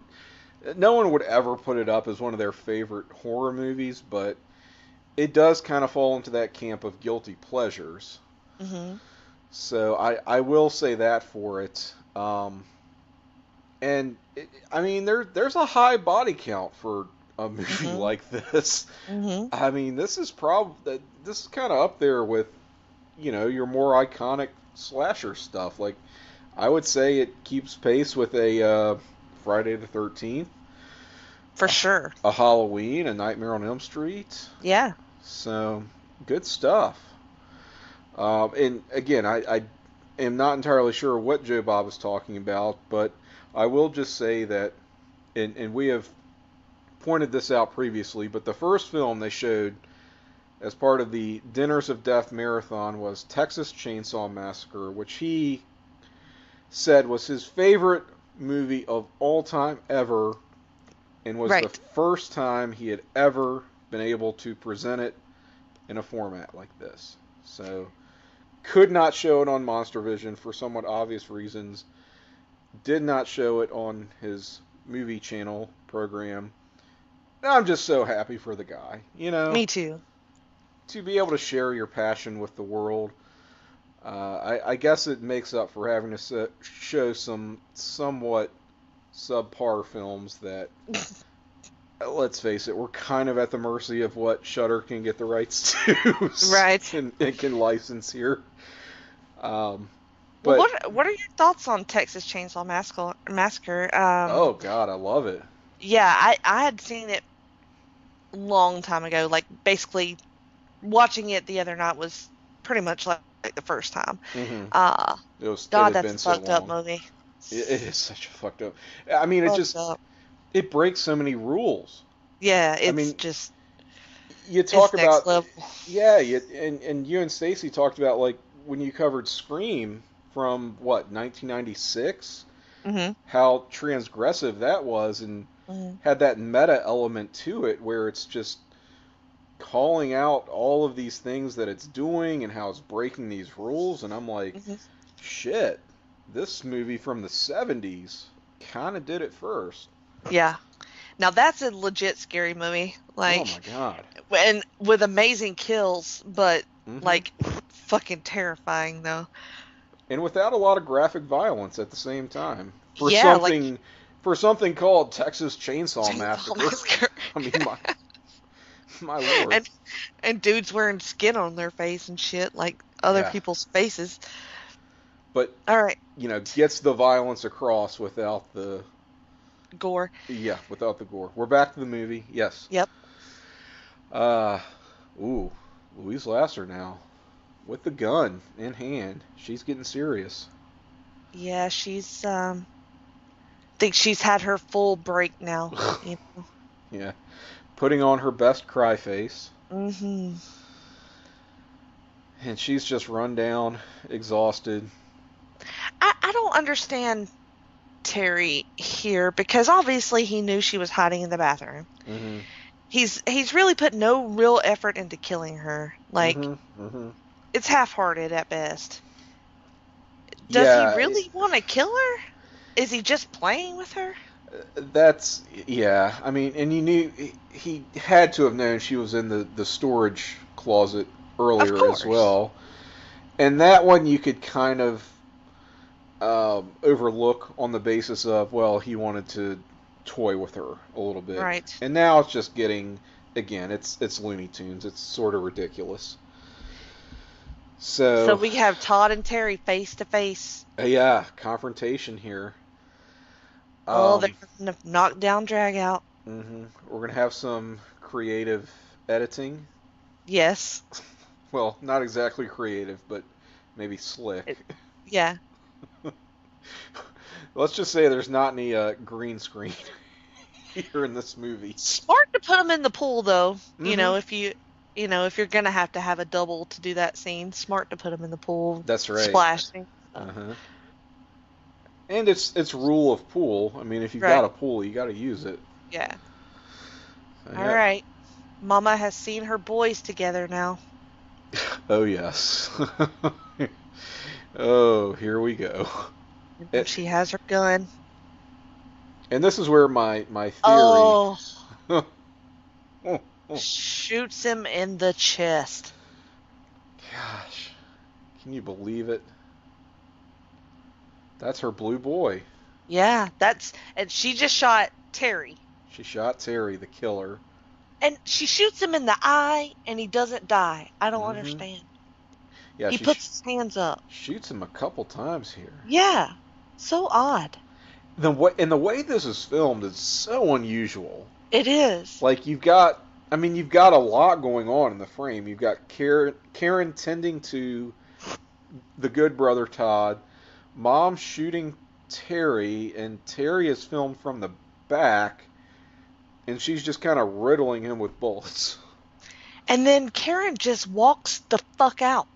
No one would ever put it up as one of their favorite horror movies, but it does kind of fall into that camp of guilty pleasures. So I will say that for it. And I mean, there's a high body count for a movie like this. I mean, this is kind of up there with, you know, your more iconic slasher stuff. Like, I would say it keeps pace with a Friday the 13th. For sure. A Halloween, a Nightmare on Elm Street. Yeah. So, good stuff. And again, I am not entirely sure what Joe Bob is talking about, but I will just say that, and we have pointed this out previously, but the first film they showed as part of the Dinners of Death marathon was Texas Chainsaw Massacre, which he said was his favorite movie of all time ever, and was the first time he had ever been able to present it in a format like this. So, could not show it on Monster Vision for somewhat obvious reasons. Did not show it on his movie channel program. I'm just so happy for the guy, you know. Me too. To be able to share your passion with the world. I guess it makes up for having to show some somewhat subpar films that, let's face it, we're kind of at the mercy of what Shudder can get the rights to. Right. And can license here. But what are your thoughts on Texas Chainsaw Massacre? Oh God, I love it. Yeah, I had seen it a long time ago. Like, basically, watching it the other night was pretty much like the first time. God, that's a fucked up movie. It is such a fucked up. I mean, it breaks so many rules. Yeah, just. You talk it's about next level. Yeah, and you and Stacy talked about, like, when you covered Scream from 1996, how transgressive that was, and had that meta element to it where it's just calling out all of these things that it's doing and how it's breaking these rules, and I'm like, shit, this movie from the 70s kind of did it first. Yeah. Now that's a legit scary movie. Like, oh my God. And with amazing kills, but like fucking terrifying though. And without a lot of graphic violence at the same time. For something called Texas Chainsaw Massacre. I mean, my lord. And dudes wearing skin on their face and shit, like other people's faces. But, all right, you know, gets the violence across without the gore. Yeah, without the gore. We're back to the movie. Yes. Yep. Louise Lasser now. With the gun in hand. She's getting serious. Yeah, she's, think she's had her full break now. You know? Yeah. Putting on her best cry face. And she's just run down, exhausted. I I don't understand Terry here, because obviously he knew she was hiding in the bathroom. Mm-hmm. He's really put no real effort into killing her. Like, it's half-hearted at best. Does he really want to kill her? Is he just playing with her? I mean, and you knew he had to have known she was in the storage closet earlier as well. And that one you could kind of overlook on the basis of, well, he wanted to toy with her a little bit. Right. And now it's just getting, again, it's Looney Tunes. It's sort of ridiculous. So we have Todd and Terry face to face. Yeah, confrontation here. They're going to knock down, drag out. Mm-hmm. We're going to have some creative editing. Yes. Well, not exactly creative, but maybe slick. Yeah. Let's just say there's not any green screen here in this movie. Smart to put them in the pool, though. Mm-hmm. If you're gonna have a double to do that scene, smart to put them in the pool. That's right. Splashing. Uh-huh. And it's rule of pool. I mean, if you've got a pool, you got to use it. Yeah. All right. Mama has seen her boys together now. Oh yes. Oh, here we go. She has her gun. And this is where my theory. Oh. Shoots him in the chest. Gosh. Can you believe it? That's her blue boy. Yeah, and she just shot Terry. She shot Terry, the killer. And she shoots him in the eye, and he doesn't die. I don't understand. Yeah, he puts his hands up. Shoots him a couple times here. Yeah, so odd. The way this is filmed is so unusual. It is. Like, you've got a lot going on in the frame. You've got Karen tending to the good brother Todd. Mom shooting Terry, and Terry is filmed from the back, and she's just kind of riddling him with bullets. And then Karen just walks the fuck out.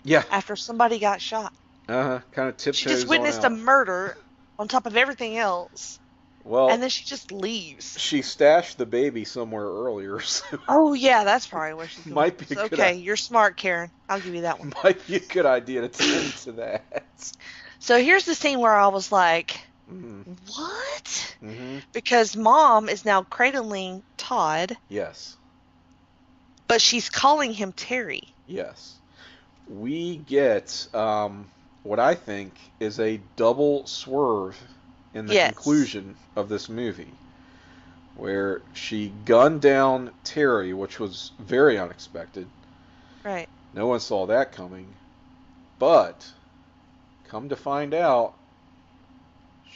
Yeah. After somebody got shot. Kind of tiptoes. She just witnessed a murder on top of everything else. Well, and then she just leaves. She stashed the baby somewhere earlier. So oh yeah, that's probably where she's going. Might be a okay. You're smart, Karen. I'll give you that one. Might be a good idea to tend to that. So here's the scene where I was like, what? Mm-hmm. Because Mom is now cradling Todd. Yes. But she's calling him Terry. Yes. We get what I think is a double swerve in the conclusion of this movie, where she gunned down Terry, which was very unexpected. Right. No one saw that coming. But come to find out,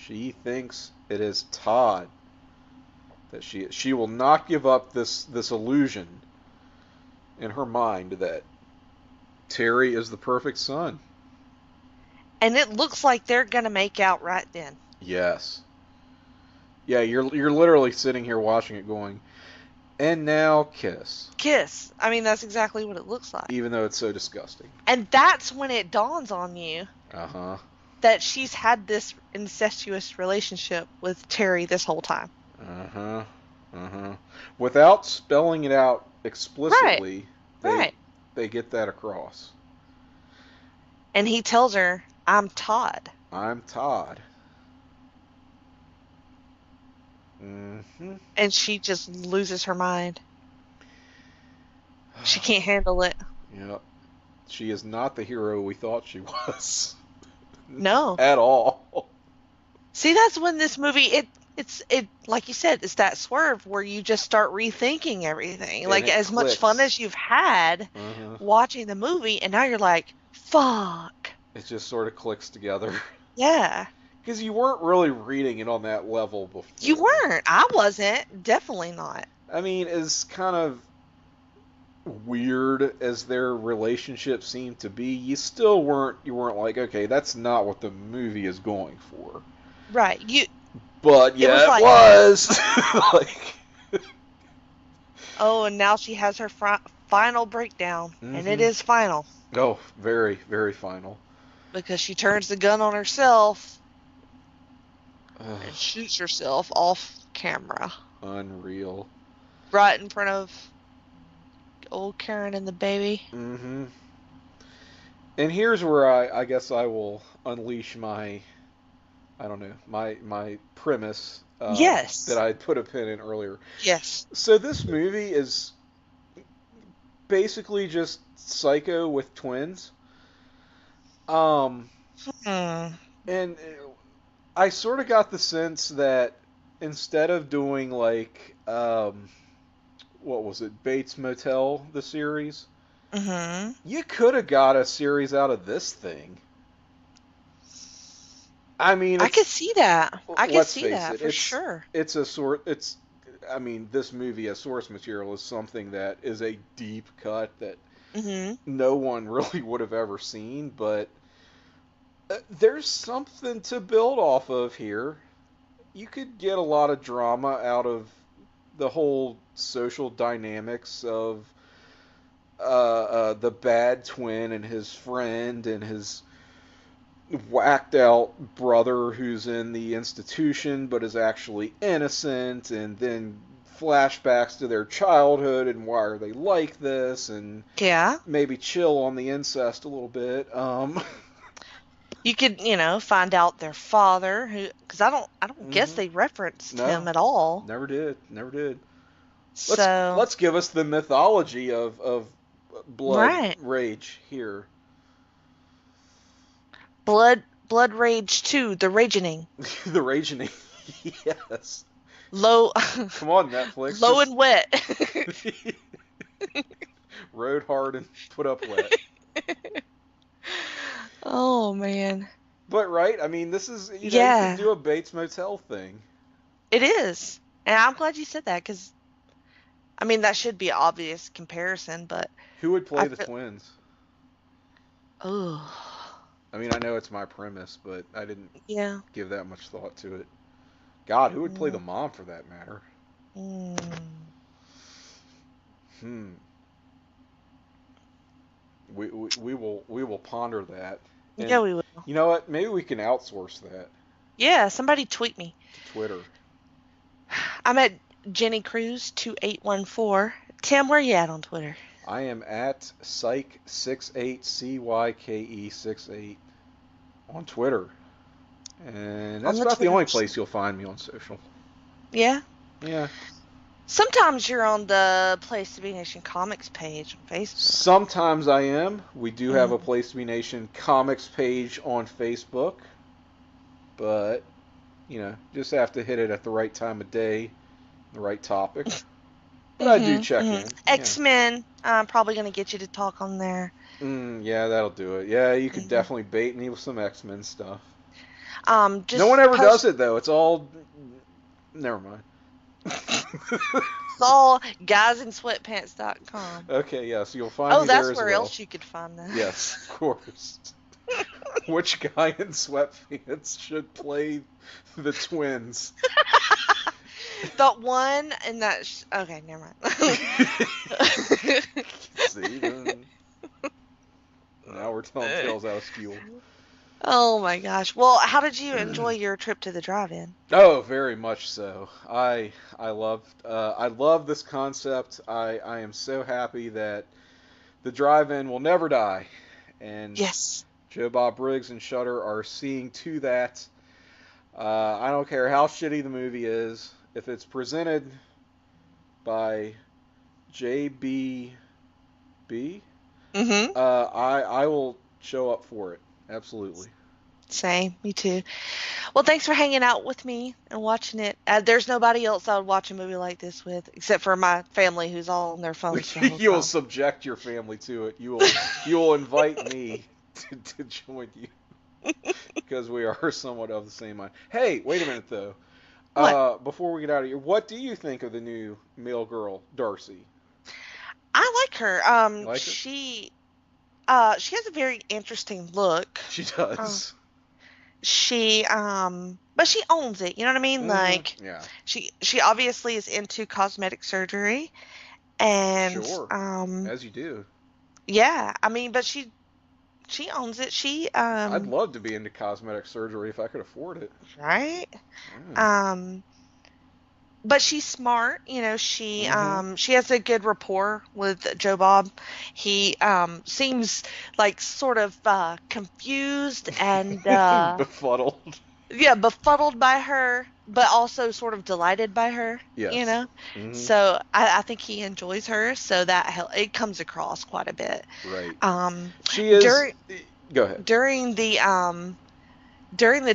she thinks it is Todd. That she will not give up this illusion in her mind that Terry is the perfect son. And it looks like they're gonna make out right then. Yes. Yeah, you're literally sitting here watching it going, and now kiss. Kiss. I mean, that's exactly what it looks like. Even though it's so disgusting. And that's when it dawns on you. Uh-huh. That she's had this incestuous relationship with Terry this whole time. Uh-huh. Uh-huh. Without spelling it out explicitly, they get that across. And he tells her, I'm Todd. I'm Todd. Mm-hmm. And she just loses her mind. She can't handle it. Yep. She is not the hero we thought she was. No. At all. See, that's when this movie, it's like you said, it's that swerve where you just start rethinking everything. And like, as clicks. much fun as you've had watching the movie, and now you're like, fuck. It just sort of clicks together. Yeah. Because you weren't really reading it on that level before. You weren't. I wasn't. Definitely not. I mean, as kind of weird as their relationship seemed to be, you weren't like, okay, that's not what the movie is going for. Right. But yeah, it was. Like. Oh, and now she has her final breakdown, and it is final. Oh, very, very final. because she turns the gun on herself and shoots herself off camera. Unreal. Right in front of old Karen and the baby. Mm-hmm. And here's where I guess I will unleash my, I don't know, my premise. Yes. That I put a pin in earlier. Yes. So this movie is basically just Psycho with twins. And I sort of got the sense that instead of doing like, what was it, Bates Motel, the series, you could have got a series out of this thing. I mean, I could see that. I could see that for it's, sure. It's I mean, this movie as source material is something that is a deep cut that no one really would have ever seen, but there's something to build off of here. You could get a lot of drama out of the whole social dynamics of the bad twin and his friend and his whacked out brother who's in the institution but is actually innocent, and then flashbacks to their childhood and why are they like this, and maybe chill on the incest a little bit. You could, find out their father, who, because I don't guess they referenced him at all. Never did. So let's give us the mythology of Blood Rage here. Blood Rage 2, The Ragening. The Ragening, yes. Low. Come on, Netflix. Low and wet. Rode hard and put up wet. Oh man. But right, I mean, this is you can do a Bates Motel thing. It is, and I'm glad you said that because, I mean, that should be an obvious comparison. But who would play the twins? Oh. I mean, I know it's my premise, but I didn't give that much thought to it. God, who would play the mom for that matter? We will ponder that. And yeah, we will. You know what? Maybe we can outsource that. Yeah, somebody tweet me. To Twitter. I'm at Jenny Cruz 2814. Tim, where you at on Twitter? I am at Psych68 CYKE68 on Twitter. And that's about the only place you'll find me on social. Yeah? Yeah. Sometimes you're on the Place to Be Nation Comics page on Facebook. Sometimes I am. We do have a Place to Be Nation Comics page on Facebook. But, just have to hit it at the right time of day, the right topic. But I do check in. X-Men, I'm probably going to get you to talk on there. Yeah, that'll do it. Yeah, you could definitely bait me with some X-Men stuff. Just no one ever does it, though. It's all... Never mind. It's all guysinsweatpants.com. Okay, yeah, so you'll find me there as well. Oh, that's where else you could find that. Yes, of course. Which guy in sweatpants should play the twins? The one in that... Okay, never mind. See, now we're telling tales out of school. Oh my gosh. Well, how did you enjoy your trip to the drive-in? Oh, very much so. I love this concept. I am so happy that the drive-in will never die. And yes. Joe Bob Briggs and Shudder are seeing to that. I don't care how shitty the movie is. If it's presented by JBB, I will show up for it. Absolutely. Same. Me too. Well, thanks for hanging out with me and watching it. There's nobody else I would watch a movie like this with, except for my family, who's all on their phones. You will subject your family to it. You will invite me to join you because we are somewhat of the same mind. Hey, wait a minute though. What? Before we get out of here, what do you think of the new male girl, Darcy? I like her. You like her? She has a very interesting look. She does. But she owns it. You know what I mean? Like, yeah. She obviously is into cosmetic surgery, and sure. As you do. Yeah, I mean, but she She owns it. I'd love to be into cosmetic surgery if I could afford it. Right? Yeah. But she's smart, she has a good rapport with Joe Bob. He seems like sort of confused and Befuddled. yeah, befuddled by her, but also sort of delighted by her, Yes. Mm-hmm. So I think he enjoys her, so it comes across quite a bit. Right. She is. Go ahead. During the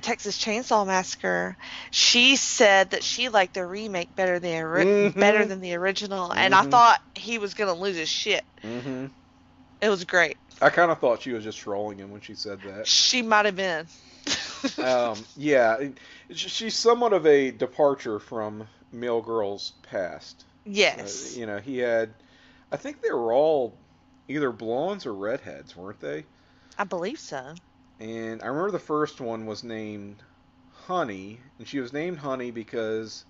Texas Chainsaw Massacre, she said that she liked the remake better than the original, and I thought he was gonna lose his shit. Mm-hmm. It was great. I kind of thought she was just trolling him when she said that. She might have been. Yeah, she's somewhat of a departure from male girls past. Yes. He had, I think they were all either blondes or redheads, weren't they? I believe so. And I remember the first one was named Honey, and she was named Honey because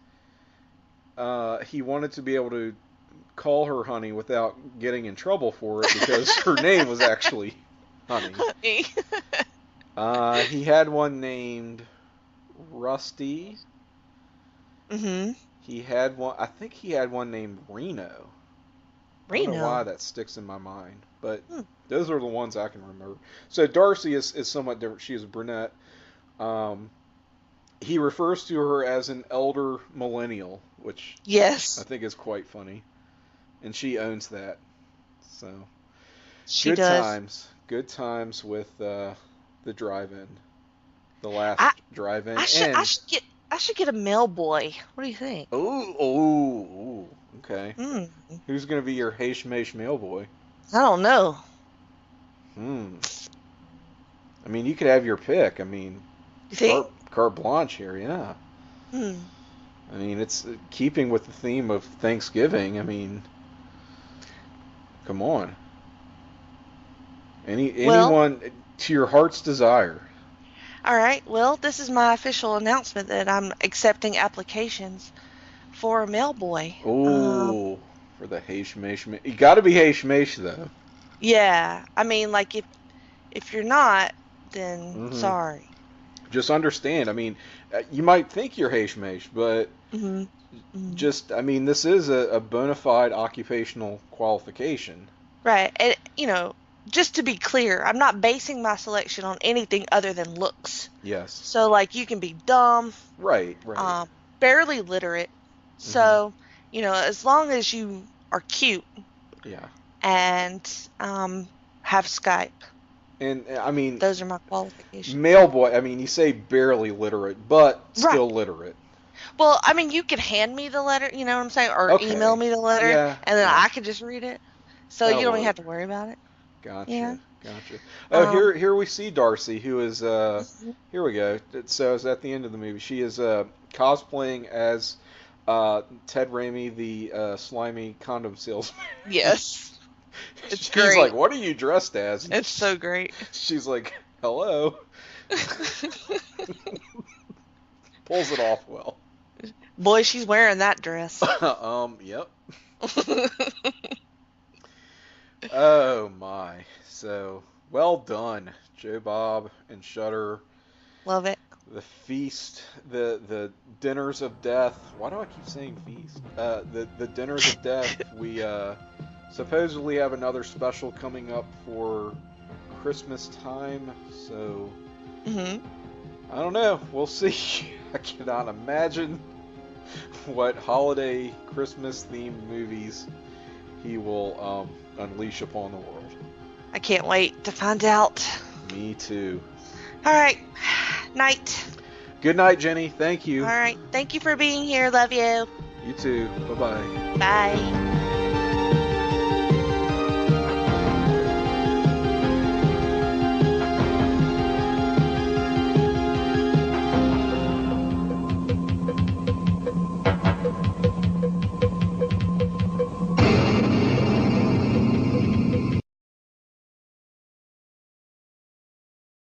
he wanted to be able to call her Honey without getting in trouble for it because her name was actually Honey. He had one named Rusty. Mm-hmm. I think he had one named Reno. I don't know why that sticks in my mind, but those are the ones I can remember. So Darcy is somewhat different. She is a brunette. He refers to her as an elder millennial, which I think is quite funny. And she owns that. So she does. Good times with the drive-in. The last drive-in. I should get a mail boy. What do you think? Oh, okay. Who's going to be your Heish Meish mail boy? I don't know. I mean, you could have your pick. I mean, you think? Carte blanche here, yeah. I mean, it's keeping with the theme of Thanksgiving. I mean, come on. Anyone to your heart's desire. All right. Well, this is my official announcement that I'm accepting applications for a mail boy. Oh, for the Heish Meish. You got to be Heish Meish though. Yeah. I mean, like if you're not, then sorry. Just understand. I mean, you might think you're Heish Meish, but just, I mean, this is a bona fide occupational qualification. Right. And, just to be clear, I'm not basing my selection on anything other than looks. Yes. So, like, you can be dumb. Right. Barely literate. So, as long as you are cute. Yeah. And have Skype. And, I mean... Those are my qualifications. Mail boy, I mean, you say barely literate, but still literate. Well, I mean, you could hand me the letter, you know what I'm saying? Or email me the letter, and then I could just read it. So you don't even have to worry about it. Gotcha. Yeah. Gotcha. Oh, here we see Darcy, who is, here we go. So it's at the end of the movie. She is cosplaying as Ted Raimi, the slimy condom salesman. Yes. She's great. Like, what are you dressed as? It's so great. She's like, hello. Pulls it off well. Boy, she's wearing that dress. Yep. Oh my. So, well done, Joe Bob and Shudder. Love it. The feast, the dinners of death. Why do I keep saying feast? The dinners of death. We supposedly have another special coming up for Christmas time. So, I don't know. We'll see. I cannot imagine what holiday Christmas themed movies he will unleash upon the world. I can't wait to find out. Me too. All right. Night. Good night, Jenny. Thank you. All right. Thank you for being here. Love you. You too. Bye-bye. Bye.